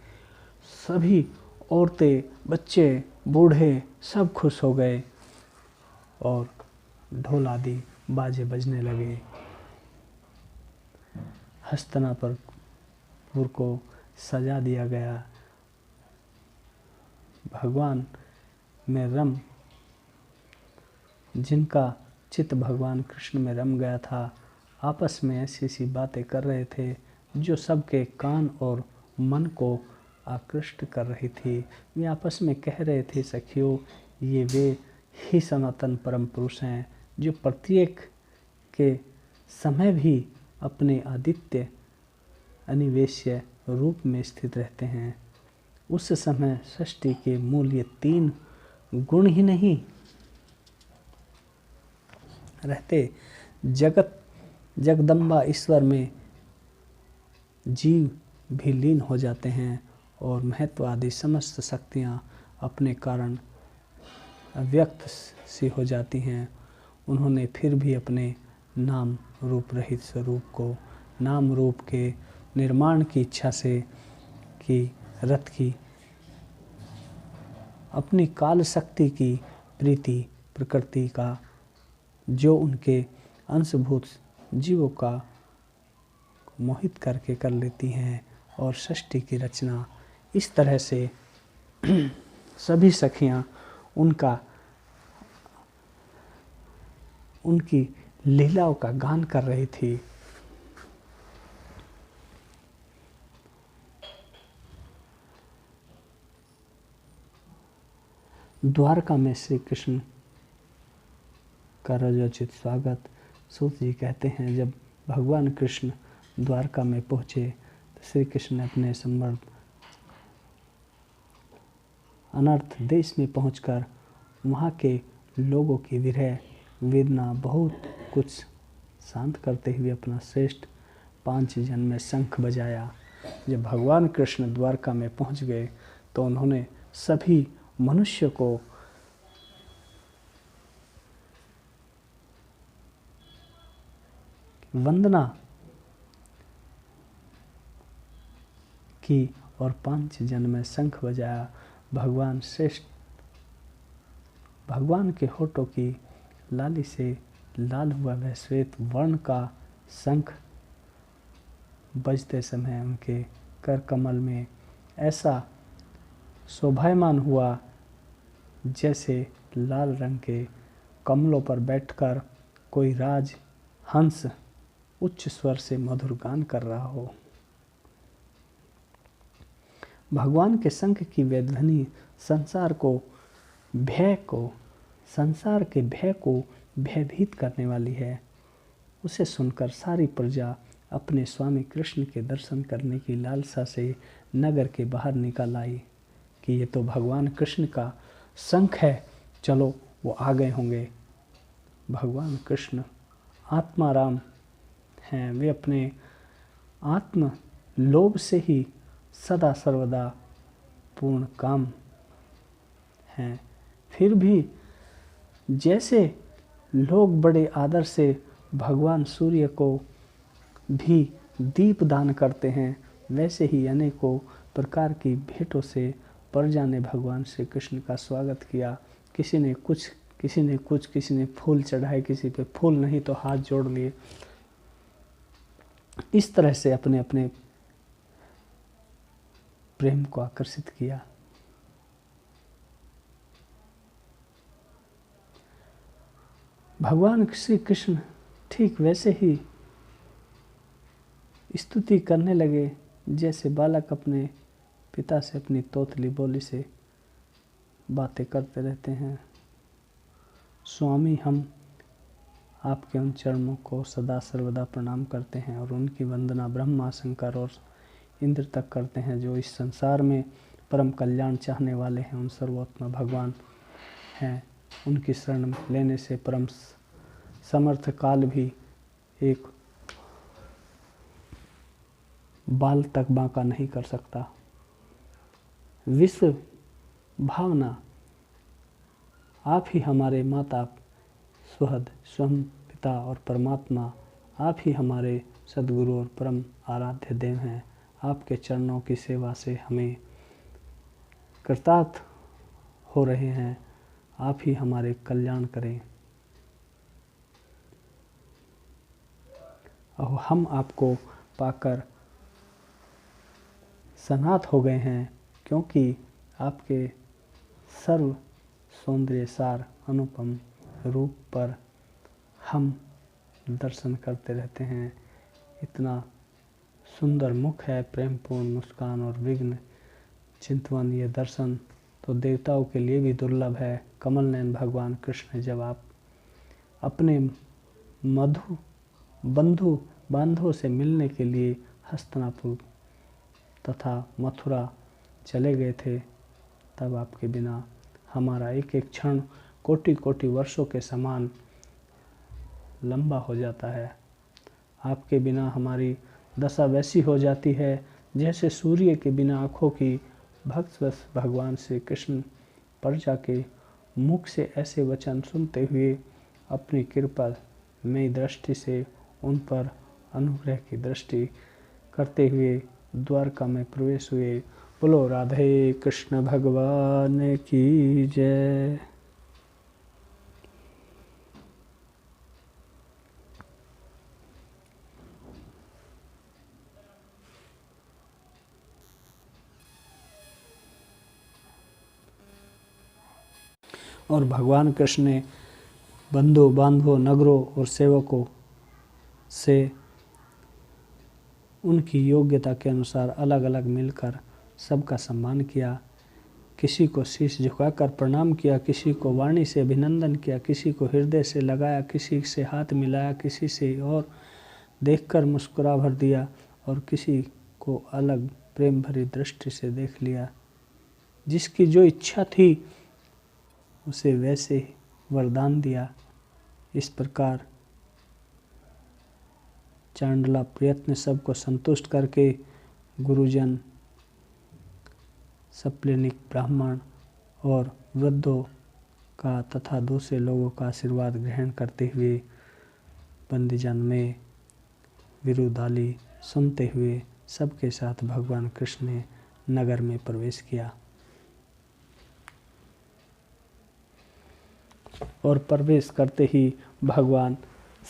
सभी औरतें, बच्चे, बूढ़े सब खुश हो गए और ढोल आदि बाजे बजने लगे। हस्तिनापुर को सजा दिया गया। भगवान में जिनका चित्त भगवान कृष्ण में रम गया था, आपस में ऐसी ऐसी बातें कर रहे थे जो सबके कान और मन को आकृष्ट कर रही थी। वे आपस में कह रहे थे, सखियों, ये वे ही सनातन परम पुरुष हैं जो प्रत्येक के समय भी अपने आदित्य अनिवेश्य रूप में स्थित रहते हैं। उस समय सृष्टि के मूल ये 3 गुण ही नहीं रहते जगदम्बा ईश्वर में जीव भी लीन हो जाते हैं और महत्व आदि समस्त शक्तियाँ अपने कारण अव्यक्त सी हो जाती हैं। उन्होंने फिर भी अपने नाम रूप रहित स्वरूप को नाम रूप के निर्माण की इच्छा से कि रथ की अपनी काल शक्ति की प्रीति प्रकृति का जो उनके अंशभूत जीवों का मोहित करके कर लेती हैं और सृष्टि की रचना इस तरह से सभी सखियां उनकी लीलाओं का गान कर रही थी। द्वारका में श्री कृष्ण का रजोचित स्वागत। सूत जी कहते हैं, जब भगवान कृष्ण द्वारका में पहुँचे तो श्री कृष्ण ने अपने संवर्ग अनर्थ देश में पहुंचकर वहाँ के लोगों की विरह वेदना बहुत कुछ शांत करते हुए अपना श्रेष्ठ 5 जन में शंख बजाया। जब भगवान कृष्ण द्वारका में पहुंच गए तो उन्होंने सभी मनुष्य को वंदना की और 5 जन में शंख बजाया। भगवान श्रेष्ठ भगवान के होठों की लाली से लाल हुआ वह श्वेत वर्ण का शंख बजते समय उनके कर कमल में ऐसा शोभायमान हुआ जैसे लाल रंग के कमलों पर बैठकर कोई राज हंस उच्च स्वर से मधुर गान कर रहा हो। भगवान के शंख की वह ध्वनि संसार के भय को भयभीत करने वाली है। उसे सुनकर सारी प्रजा अपने स्वामी कृष्ण के दर्शन करने की लालसा से नगर के बाहर निकल आई कि ये तो भगवान कृष्ण का शंख है, चलो वो आ गए होंगे। भगवान कृष्ण आत्माराम हैं, वे अपने आत्म लोभ से ही सदा सर्वदा पूर्ण काम हैं। फिर भी जैसे लोग बड़े आदर से भगवान सूर्य को भी दीप दान करते हैं, वैसे ही अनेकों प्रकार की भेंटों से प्रजा ने भगवान श्री कृष्ण का स्वागत किया। किसी ने कुछ, किसी ने फूल चढ़ाए, किसी पे फूल नहीं तो हाथ जोड़ लिए। इस तरह से अपने अपने प्रेम को आकर्षित किया। भगवान श्री कृष्ण ठीक वैसे ही स्तुति करने लगे जैसे बालक अपने पिता से अपनी तोतली बोली से बातें करते रहते हैं। स्वामी, हम आपके उन चरणों को सदा सर्वदा प्रणाम करते हैं और उनकी वंदना ब्रह्मा, शंकर और इंद्र तक करते हैं जो इस संसार में परम कल्याण चाहने वाले हैं। उन सर्वोत्तम भगवान हैं, उनकी शरण लेने से परम समर्थ काल भी एक बाल तक बांका नहीं कर सकता। विश्व भावना, आप ही हमारे माता, सुहद, स्वयं पिता और परमात्मा, आप ही हमारे सद्गुरु और परम आराध्य देव हैं। आपके चरणों की सेवा से हमें कृतार्थ हो रहे हैं। आप ही हमारे कल्याण करें और हम आपको पाकर सनाथ हो गए हैं, क्योंकि आपके सर्व सौंदर्य सार अनुपम रूप पर हम दर्शन करते रहते हैं। इतना सुंदर मुख है, प्रेमपूर्ण मुस्कान और विघ्न चिंतवन, ये दर्शन तो देवताओं के लिए भी दुर्लभ है। कमल नयन भगवान कृष्ण जब आप अपने बंधु बांधवों से मिलने के लिए हस्तिनापुर तथा मथुरा चले गए थे, तब आपके बिना हमारा एक एक क्षण कोटि कोटि वर्षों के समान लंबा हो जाता है। आपके बिना हमारी दशा वैसी हो जाती है जैसे सूर्य के बिना आँखों की। भक्तवश भगवान श्री कृष्ण प्रजा के मुख से ऐसे वचन सुनते हुए अपनी कृपा में दृष्टि से उन पर अनुग्रह की दृष्टि करते हुए द्वारका में प्रवेश हुए। बोलो राधे कृष्ण भगवान की जय। और भगवान कृष्ण ने बंधु बांधवों, नगरों और सेवकों से उनकी योग्यता के अनुसार अलग अलग मिलकर सबका सम्मान किया। किसी को शीश झुकाकर प्रणाम किया, किसी को वाणी से अभिनंदन किया, किसी को हृदय से लगाया, किसी से हाथ मिलाया, किसी से और देखकर मुस्कुरा भर दिया और किसी को अलग प्रेम भरी दृष्टि से देख लिया। जिसकी जो इच्छा थी उसे वैसे वरदान दिया। इस प्रकार चांडला प्रयत्न सबको संतुष्ट करके गुरुजन, सप्लेनिक ब्राह्मण और वृद्धों का तथा दूसरे लोगों का आशीर्वाद ग्रहण करते हुए बंदीजन में विरुदाली सुनते हुए सबके साथ भगवान कृष्ण ने नगर में प्रवेश किया। और प्रवेश करते ही भगवान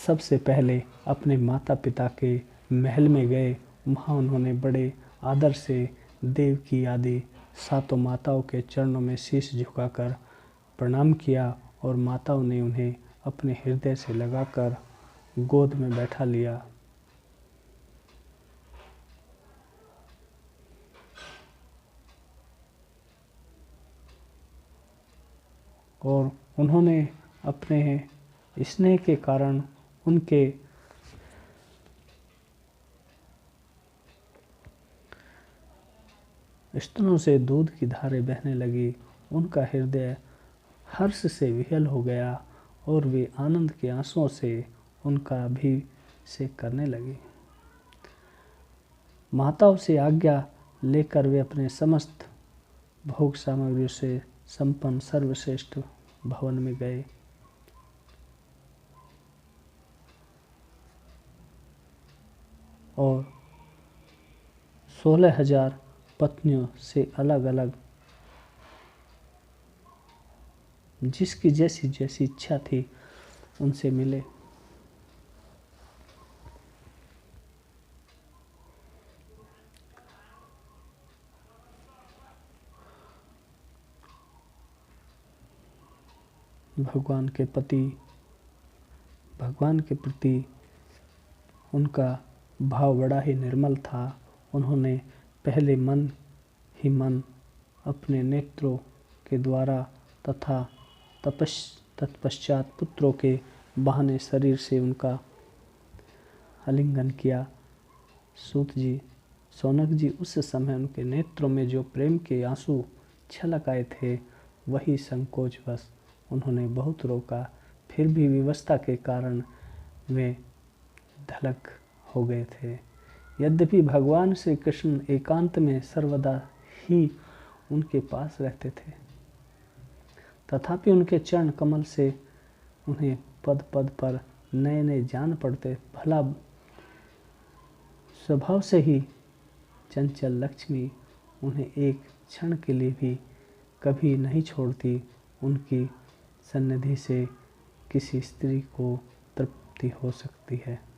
सबसे पहले अपने माता पिता के महल में गए। वहाँ उन्होंने बड़े आदर से देवकी आदि सातों माताओं के चरणों में शीश झुकाकर प्रणाम किया और माताओं ने उन्हें अपने हृदय से लगाकर गोद में बैठा लिया। और उन्होंने अपने स्नेह के कारण उनके स्तनों से दूध की धारें बहने लगी। उनका हृदय हर्ष से विह्वल हो गया और वे आनंद के आंसुओं से उनका अभिषेक करने लगे। माताओं से आज्ञा लेकर वे अपने समस्त भोग सामग्रियों से संपन्न सर्वश्रेष्ठ भवन में गए। और 16,000 पत्नियों से अलग अलग जिसकी जैसी जैसी इच्छा थी उनसे मिले। भगवान के प्रति उनका भाव बड़ा ही निर्मल था। उन्होंने पहले मन ही मन अपने नेत्रों के द्वारा तथा तत्पश्चात पुत्रों के बहाने शरीर से उनका आलिंगन किया। सूत जी, सौनक जी उस समय उनके नेत्रों में जो प्रेम के आंसू छलक आए थे वही संकोचवश उन्होंने बहुत रोका। फिर भी विवशता के कारण वे धलक हो गए थे। यद्यपि भगवान श्री कृष्ण एकांत में सर्वदा ही उनके पास रहते थे, तथापि उनके चरण कमल से उन्हें पद पद पर नए नए जान पड़ते। भला स्वभाव से ही चंचल लक्ष्मी उन्हें एक क्षण के लिए भी कभी नहीं छोड़ती। उनकी सन्निधि से किसी स्त्री को तृप्ति हो सकती है।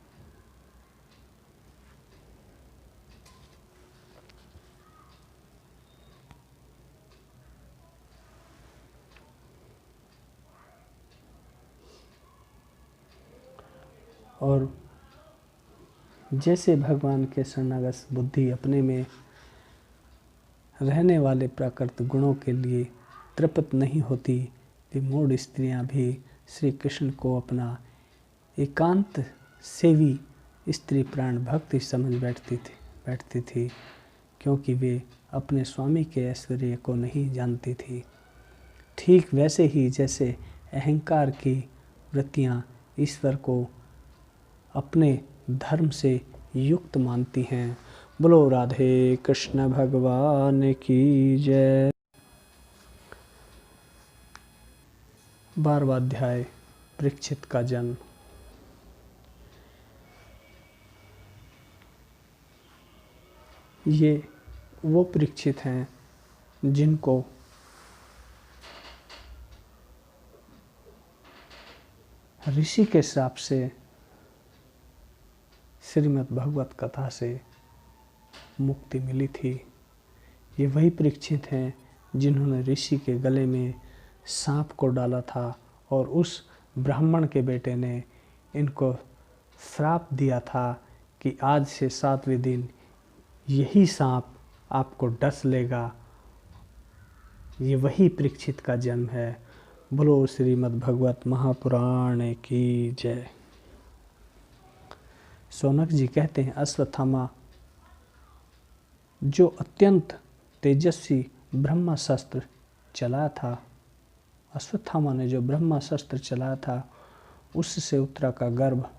और जैसे भगवान के शरणागत बुद्धि अपने में रहने वाले प्राकृत गुणों के लिए तृप्त नहीं होती, विमूढ़ स्त्रियां भी श्री कृष्ण को अपना एकांत सेवी स्त्री प्राण भक्ति समझ बैठती थी, क्योंकि वे अपने स्वामी के ऐश्वर्य को नहीं जानती थी। ठीक वैसे ही जैसे अहंकार की वृत्तियां ईश्वर को अपने धर्म से युक्त मानती हैं। बोलो राधे कृष्ण भगवान की जय। 12वां अध्याय परीक्षित का जन्म। ये वो परीक्षित हैं जिनको ऋषि के श्राप से श्रीमद् भगवत कथा से मुक्ति मिली थी। ये वही परीक्षित हैं जिन्होंने ऋषि के गले में सांप को डाला था और उस ब्राह्मण के बेटे ने इनको श्राप दिया था कि आज से 7वें दिन यही सांप आपको डस लेगा। ये वही परीक्षित का जन्म है। बोलो श्रीमद् भगवत महापुराण की जय। शौनक जी कहते हैं, अश्वत्थामा जो अत्यंत तेजस्वी ब्रह्मास्त्र चलाया था, अश्वत्थामा ने जो ब्रह्मास्त्र चलाया था उससे उत्तरा का गर्भ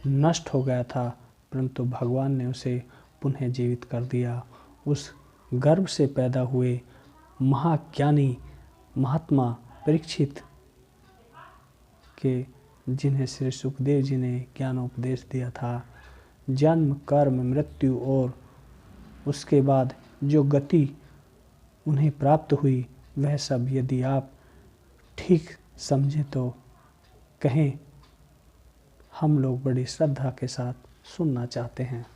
नष्ट हो गया था, परंतु भगवान ने उसे पुनः जीवित कर दिया। उस गर्भ से पैदा हुए महाज्ञानी महात्मा परीक्षित के, जिन्हें श्री सुखदेव जी ने ज्ञानोपदेश दिया था, जन्म कर्म मृत्यु और उसके बाद जो गति उन्हें प्राप्त हुई वह सब यदि आप ठीक समझें तो कहें, हम लोग बड़ी श्रद्धा के साथ सुनना चाहते हैं।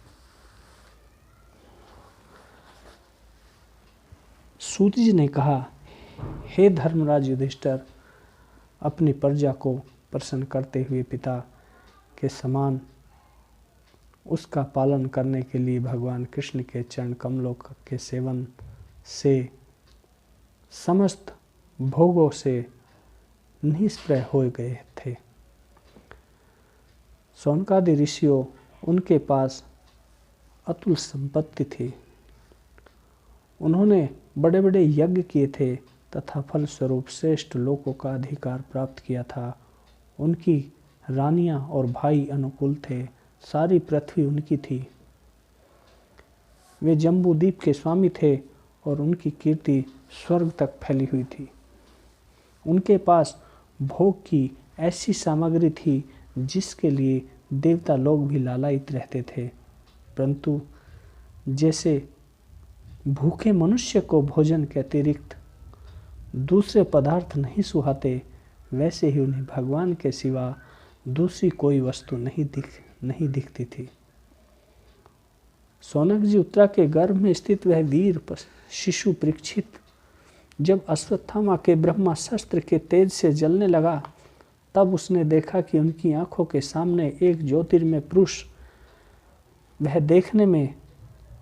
सूत जी ने कहा, हे धर्मराज युधिष्ठिर, अपनी प्रजा को प्रसन्न करते हुए पिता के समान उसका पालन करने के लिए भगवान कृष्ण के चरण कमलों के सेवन से समस्त भोगों से निष्प्रय हो गए थे। शौनकादि ऋषियों, उनके पास अतुल संपत्ति थी। उन्होंने बड़े बड़े यज्ञ किए थे तथा फलस्वरूप श्रेष्ठ लोकों का अधिकार प्राप्त किया था। उनकी रानियां और भाई अनुकूल थे। सारी पृथ्वी उनकी थी। वे जम्बूद्वीप के स्वामी थे और उनकी कीर्ति स्वर्ग तक फैली हुई थी। उनके पास भोग की ऐसी सामग्री थी जिसके लिए देवता लोग भी लालायित रहते थे, परंतु जैसे भूखे मनुष्य को भोजन के अतिरिक्त दूसरे पदार्थ नहीं सुहाते, वैसे ही उन्हें भगवान के सिवा दूसरी कोई वस्तु नहीं दिखती थी। शौनक जी, उत्तरा के गर्भ में स्थित वह वीर शिशु परीक्षित जब अश्वत्थामा के ब्रह्मास्त्र के तेज से जलने लगा, तब उसने देखा कि उनकी आंखों के सामने एक ज्योतिर्मय पुरुष, वह देखने में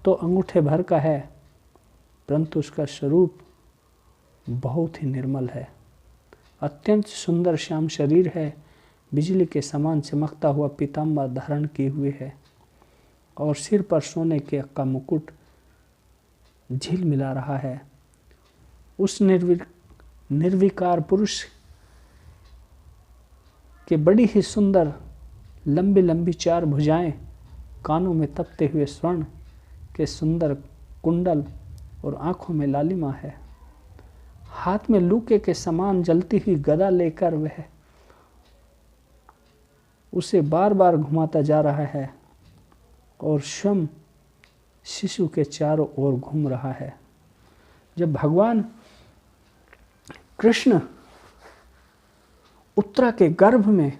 तो अंगूठे भर का है, परंतु उसका स्वरूप बहुत ही निर्मल है। अत्यंत सुंदर श्याम शरीर है, बिजली के समान चमकता हुआ पीताम्बर धारण किए हुए है और सिर पर सोने का मुकुट झिलमिला रहा है। उस निर्विकार पुरुष के बड़ी ही सुंदर लंबी लंबी 4 भुजाएं, कानों में तपते हुए स्वर्ण के सुंदर कुंडल और आंखों में लालिमा है। हाथ में लूके के समान जलती हुई गदा लेकर वह उसे बार बार घुमाता जा रहा है और स्वयं शिशु के चारों ओर घूम रहा है। जब भगवान कृष्ण उत्तरा के गर्भ में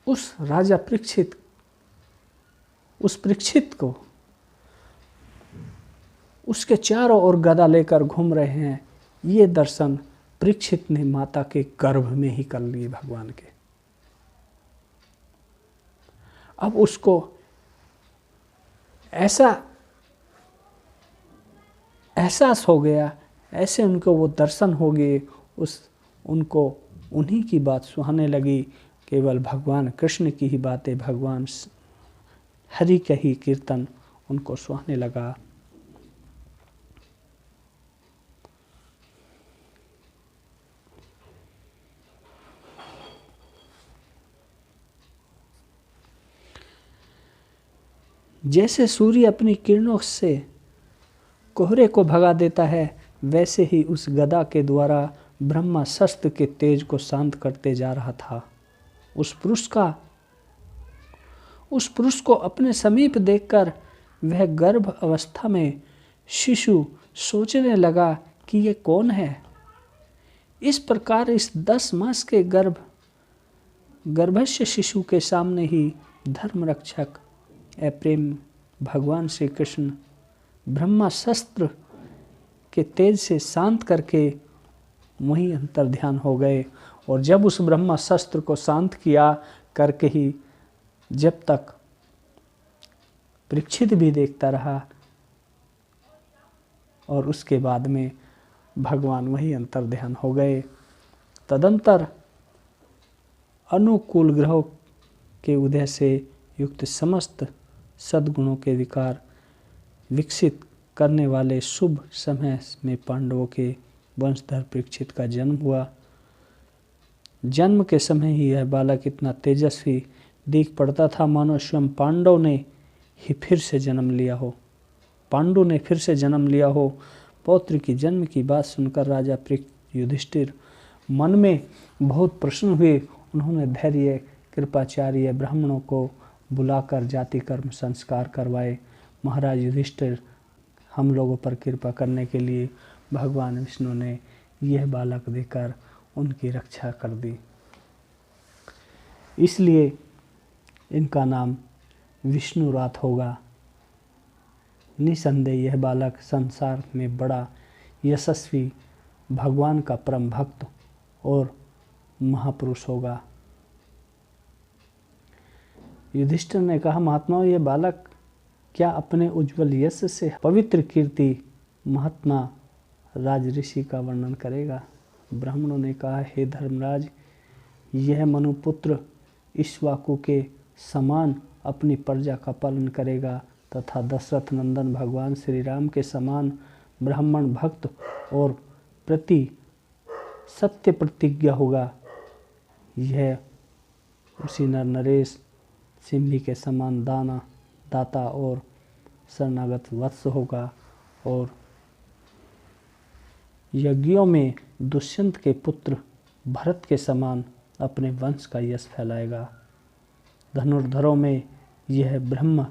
उस राजा परीक्षित को उसके चारों ओर गदा लेकर घूम रहे हैं, ये दर्शन परीक्षित ने माता के गर्भ में ही कर लिए भगवान के। अब उसको ऐसा एहसास हो गया, ऐसे उनको वो दर्शन हो गए, उनको उन्हीं की बात सुहाने लगी। केवल भगवान कृष्ण की ही बातें, भगवान हरि का ही कीर्तन उनको सुहाने लगा। जैसे सूर्य अपनी किरणों से कोहरे को भगा देता है, वैसे ही उस गदा के द्वारा ब्रह्मा शस्त्र के तेज को शांत करते जा रहा था। उस पुरुष को अपने समीप देखकर वह गर्भ अवस्था में शिशु सोचने लगा कि ये कौन है। इस प्रकार इस 10 मास के गर्भस्थ शिशु के सामने ही धर्म रक्षक प्रेम भगवान श्री कृष्ण ब्रह्मा शस्त्र के तेज से शांत करके वहीं अंतर ध्यान हो गए। और जब उस ब्रह्मा शस्त्र को शांत किया करके ही जब तक परीक्षित भी देखता रहा और उसके बाद में भगवान वही अंतर ध्यान हो गए। तदंतर अनुकूल ग्रहों के उदय से युक्त समस्त सद्गुणों के विकार विकसित करने वाले शुभ समय में पांडवों के वंशधर परीक्षित का जन्म हुआ। जन्म के समय ही यह बालक इतना तेजस्वी दिख पड़ता था मानो स्वयं पांडु ने फिर से जन्म लिया हो। पौत्र की जन्म की बात सुनकर राजा युधिष्ठिर मन में बहुत प्रसन्न हुए। उन्होंने धैर्य कृपाचार्य ब्राह्मणों को बुलाकर जाति कर्म संस्कार करवाए। महाराज युधिष्ठिर हम लोगों पर कृपा करने के लिए भगवान विष्णु ने यह बालक देकर उनकी रक्षा कर दी, इसलिए इनका नाम विष्णुरात होगा। निसंदेह यह बालक संसार में बड़ा यशस्वी भगवान का परम भक्त और महापुरुष होगा। युधिष्ठिर ने कहा, महात्माओं, यह बालक क्या अपने उज्जवल यश से पवित्र कीर्ति महात्मा राज ऋषि का वर्णन करेगा? ब्राह्मणों ने कहा, हे धर्मराज, यह मनुपुत्र इक्ष्वाकु के समान अपनी प्रजा का पालन करेगा तथा दशरथ नंदन भगवान श्री राम के समान ब्राह्मण भक्त और प्रति सत्य प्रतिज्ञा होगा। यह उसी नर नरेश सिंही के समान दाता और शरणागत वत्स होगा और यज्ञों में दुष्यंत के पुत्र भरत के समान अपने वंश का यश फैलाएगा। धनुर्धरों में यह ब्रह्म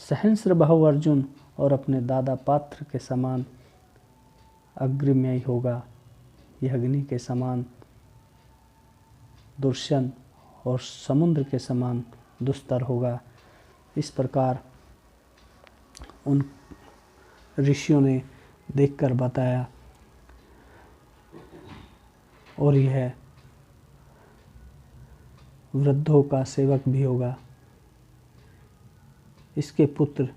सहस्र बाहु अर्जुन और अपने दादा पात्र के समान अग्रम्य होगा। यह अग्नि के समान दुर्शन और समुद्र के समान दुस्तर होगा। इस प्रकार उन ऋषियों ने देखकर बताया। और यह वृद्धों का सेवक भी होगा। इसके पुत्र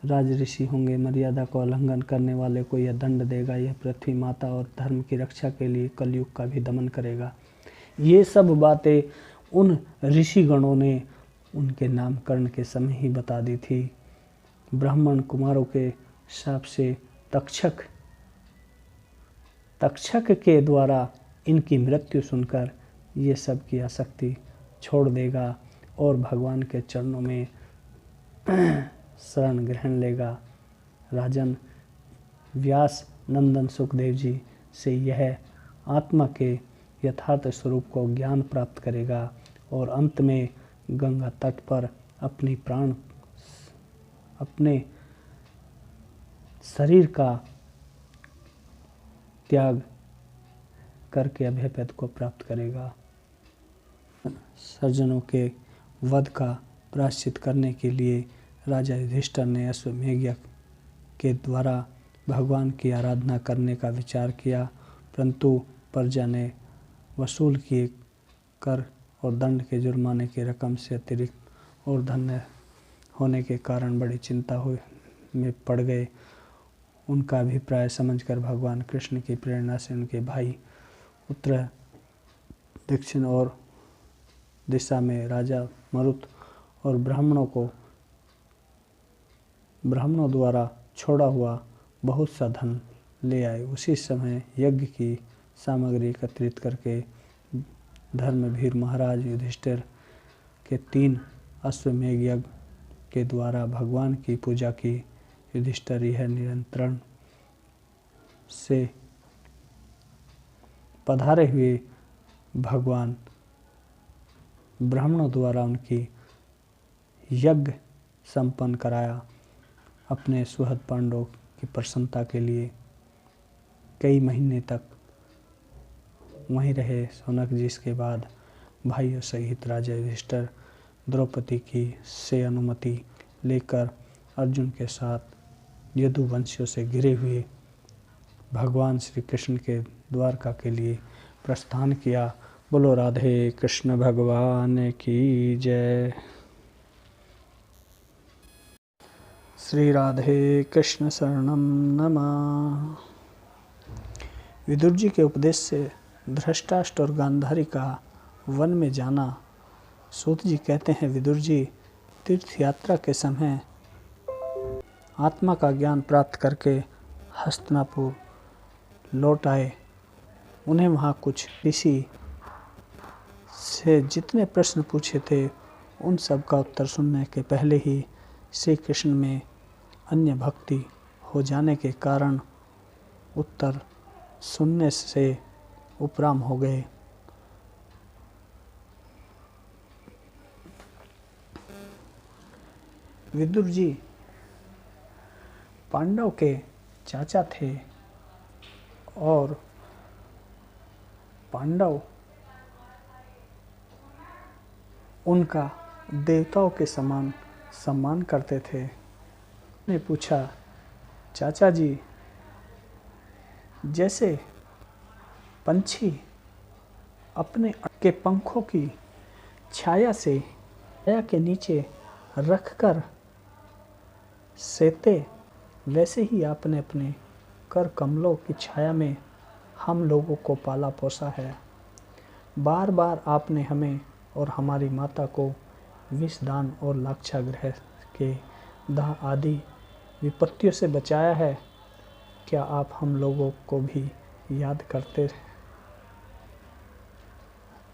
राज ऋषि होंगे। मर्यादा का उल्लंघन करने वाले को यह दंड देगा। यह पृथ्वी माता और धर्म की रक्षा के लिए कलयुग का भी दमन करेगा। ये सब बातें उन ऋषिगणों ने उनके नामकरण के समय ही बता दी थी। ब्राह्मण कुमारों के शाप से तक्षक के द्वारा इनकी मृत्यु सुनकर ये सब की आसक्ति छोड़ देगा और भगवान के चरणों में शरण ग्रहण लेगा। राजन, व्यास नंदन सुखदेव जी से यह आत्मा के यथार्थ स्वरूप को ज्ञान प्राप्त करेगा और अंत में गंगा तट पर अपने शरीर का त्याग करके अभय पद को प्राप्त करेगा। सज्जनों के वध का प्रायश्चित करने के लिए राजा युधिष्ठिर ने अश्वमेध यज्ञ के द्वारा भगवान की आराधना करने का विचार किया, परंतु प्रजा ने वसूल किए कर और दंड के जुर्माने की रकम से अतिरिक्त और धन्य होने के कारण बड़ी चिंता में पड़ गए। उनका अभिप्राय समझकर भगवान कृष्ण की प्रेरणा से उनके भाई उत्तर दक्षिण और दिशा में राजा मरुत और ब्राह्मणों द्वारा छोड़ा हुआ बहुत सा धन ले आए। उसी समय यज्ञ की सामग्री एकत्रित करके धर्मवीर महाराज युधिष्ठिर के 3 अश्वमेध यज्ञ के द्वारा भगवान की पूजा की। युधिष्ठिर यह नियंत्रण से पधारे हुए भगवान ब्राह्मणों द्वारा उनकी यज्ञ संपन्न कराया। अपने सुहृद पांडवों की प्रसन्नता के लिए कई महीने तक वहीं रहे शौनक जी। इसके बाद भाइयों सहित राजा युधिष्ठिर द्रौपदी की से अनुमति लेकर अर्जुन के साथ यदुवंशियों से घिरे हुए भगवान श्री कृष्ण के द्वारका के लिए प्रस्थान किया। बोलो राधे कृष्ण भगवान की जय। श्री राधे कृष्ण शरणम नमः। विदुर जी के उपदेश से धृतराष्ट्र और गांधारी का वन में जाना। सूत जी कहते हैं, विदुर जी तीर्थ यात्रा के समय आत्मा का ज्ञान प्राप्त करके हस्तिनापुर लौट आए। उन्हें वहाँ कुछ ऋषि से जितने प्रश्न पूछे थे उन सब का उत्तर सुनने के पहले ही श्री कृष्ण में अन्य भक्ति हो जाने के कारण उत्तर सुनने से उपराम हो गए। विदुर जी पांडव के चाचा थे और पांडव उनका देवताओं के समान सम्मान करते थे। ने पूछा, चाचा जी, जैसे पंछी अपने के पंखों की छाया से छाया के नीचे रखकर सेते, वैसे ही आपने अपने कर कमलों की छाया में हम लोगों को पाला पोसा है। बार बार आपने हमें और हमारी माता को विषदान और लाक्षागृह के दाह आदि विपत्तियों से बचाया है। क्या आप हम लोगों को भी याद करते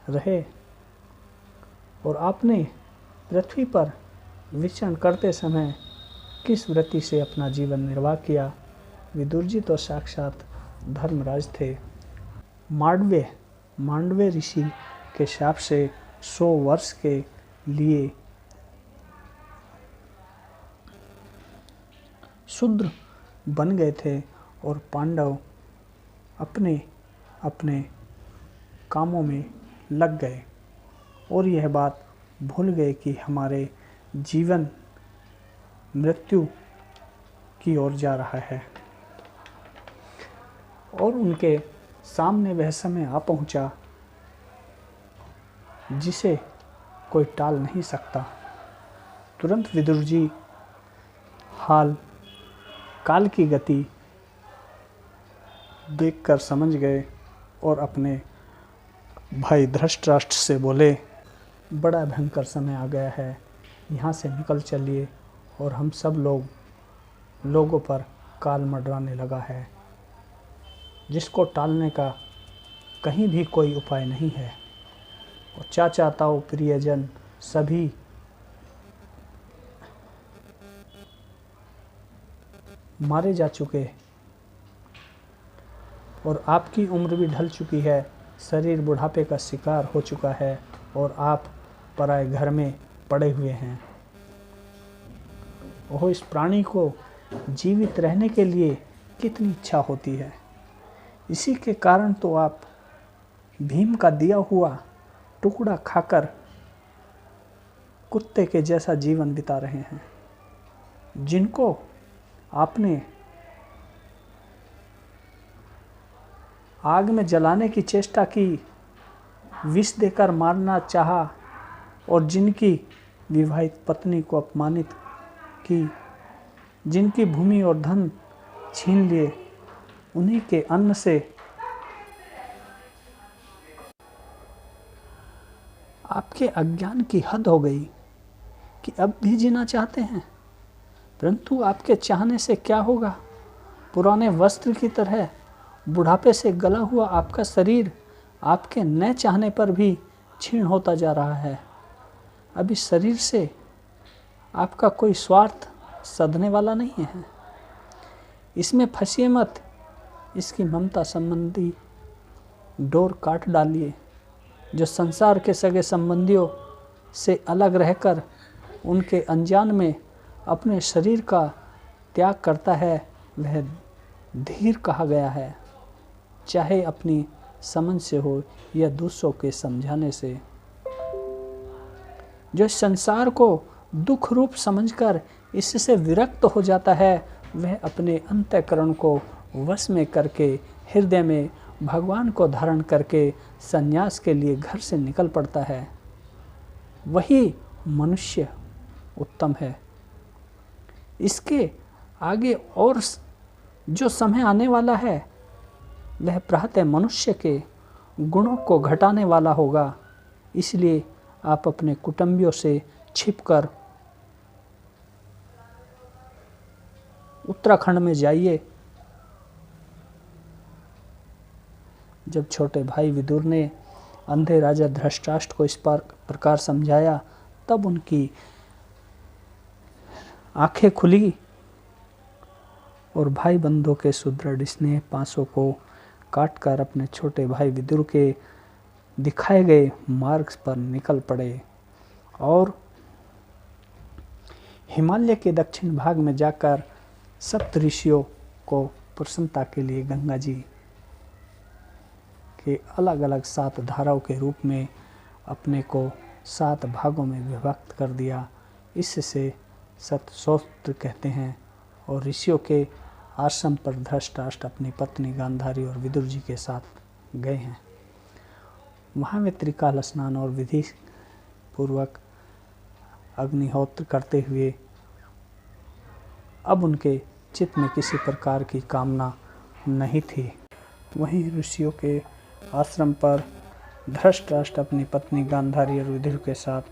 रहे? और आपने पृथ्वी पर विचरण करते समय किस वृत्ति से अपना जीवन निर्वाह किया? विदुर जी तो साक्षात धर्मराज थे। मांडव्य ऋषि के शाप से 100 वर्ष के लिए शूद्र बन गए थे और पांडव अपने अपने कामों में लग गए और यह बात भूल गए कि हमारे जीवन मृत्यु की ओर जा रहा है। और उनके सामने वह समय आ पहुंचा जिसे कोई टाल नहीं सकता। तुरंत विदुर जी हाल काल की गति देखकर समझ गए और अपने भाई धृतराष्ट्र से बोले, बड़ा भयंकर समय आ गया है, यहाँ से निकल चलिए और हम सब लोगों पर काल मंडराने लगा है, जिसको टालने का कहीं भी कोई उपाय नहीं है। और चाचा ताऊ प्रियजन सभी मारे जा चुके और आपकी उम्र भी ढल चुकी है, शरीर बुढ़ापे का शिकार हो चुका है और आप पराए घर में पड़े हुए हैं। ओह, इस प्राणी को जीवित रहने के लिए कितनी इच्छा होती है। इसी के कारण तो आप भीम का दिया हुआ टुकड़ा खाकर कुत्ते के जैसा जीवन बिता रहे हैं। जिनको आपने आग में जलाने की चेष्टा की, विष देकर मारना चाहा और जिनकी विवाहित पत्नी को अपमानित की, जिनकी भूमि और धन छीन लिए, उन्हीं के अन्न से आपके अज्ञान की हद हो गई कि अब भी जीना चाहते हैं। परंतु आपके चाहने से क्या होगा? पुराने वस्त्र की तरह बुढ़ापे से गला हुआ आपका शरीर आपके न चाहने पर भी क्षीण होता जा रहा है। अब इस शरीर से आपका कोई स्वार्थ सधने वाला नहीं है। इसमें फंसिए मत, इसकी ममता संबंधी डोर काट डालिए। जो संसार के सगे संबंधियों से अलग रहकर उनके अनजान में अपने शरीर का त्याग करता है, वह धीर कहा गया है, चाहे अपनी समझ से हो या दूसरों के समझाने से। जो संसार को दुख रूप समझकर इससे विरक्त हो जाता है, वह अपने अंतःकरण को वश में करके हृदय में भगवान को धारण करके संन्यास के लिए घर से निकल पड़ता है। वही मनुष्य उत्तम है। इसके आगे और जो समय आने वाला है, वह प्रातः मनुष्य के गुणों को घटाने वाला होगा। इसलिए आप अपने कुटुंबियों से छिपकर उत्तराखंड में जाइए। जब छोटे भाई विदुर ने अंधे राजा धृतराष्ट्र को इस प्रकार समझाया, तब उनकी आंखें खुली और भाई बंधुओं के सुदृढ़ स्नेह पासों को काटकर अपने छोटे भाई विदुर के दिखाए गए मार्ग पर निकल पड़े और हिमालय के दक्षिण भाग में जाकर सप्त ऋषियों को प्रसन्नता के लिए गंगा जी के अलग अलग 7 धाराओं के रूप में अपने को 7 भागों में विभक्त कर दिया। इससे सतसोत्र कहते हैं। और ऋषियों के आश्रम पर धृतराष्ट्र अपनी पत्नी गांधारी और विदुर जी के साथ गए हैं। वहाँ वे त्रिकाल स्नान और विधि पूर्वक अग्निहोत्र करते हुए अब उनके चित्त में किसी प्रकार की कामना नहीं थी। वहीं ऋषियों के आश्रम पर धृतराष्ट्र अपनी पत्नी गांधारी और विदुर के साथ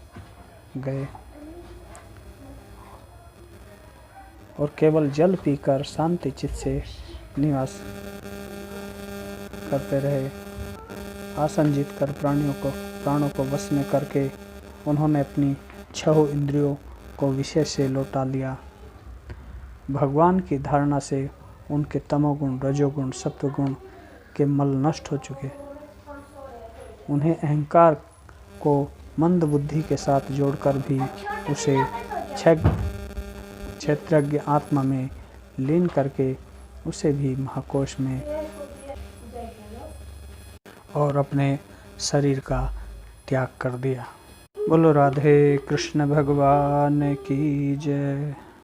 गए और केवल जल पीकर शांति चित्त से निवास करते रहे। आसन जीत कर प्राणों को वश में करके उन्होंने अपनी 6 इंद्रियों को विषय से लौटा लिया। भगवान की धारणा से उनके तमोगुण, रजोगुण, सत्वगुण के मल नष्ट हो चुके। उन्हें अहंकार को मंद बुद्धि के साथ जोड़कर भी उसे क्षेत्रज्ञ आत्मा में लीन करके उसे भी महाकोश में और अपने शरीर का त्याग कर दिया। बोलो राधे कृष्ण भगवान की जय।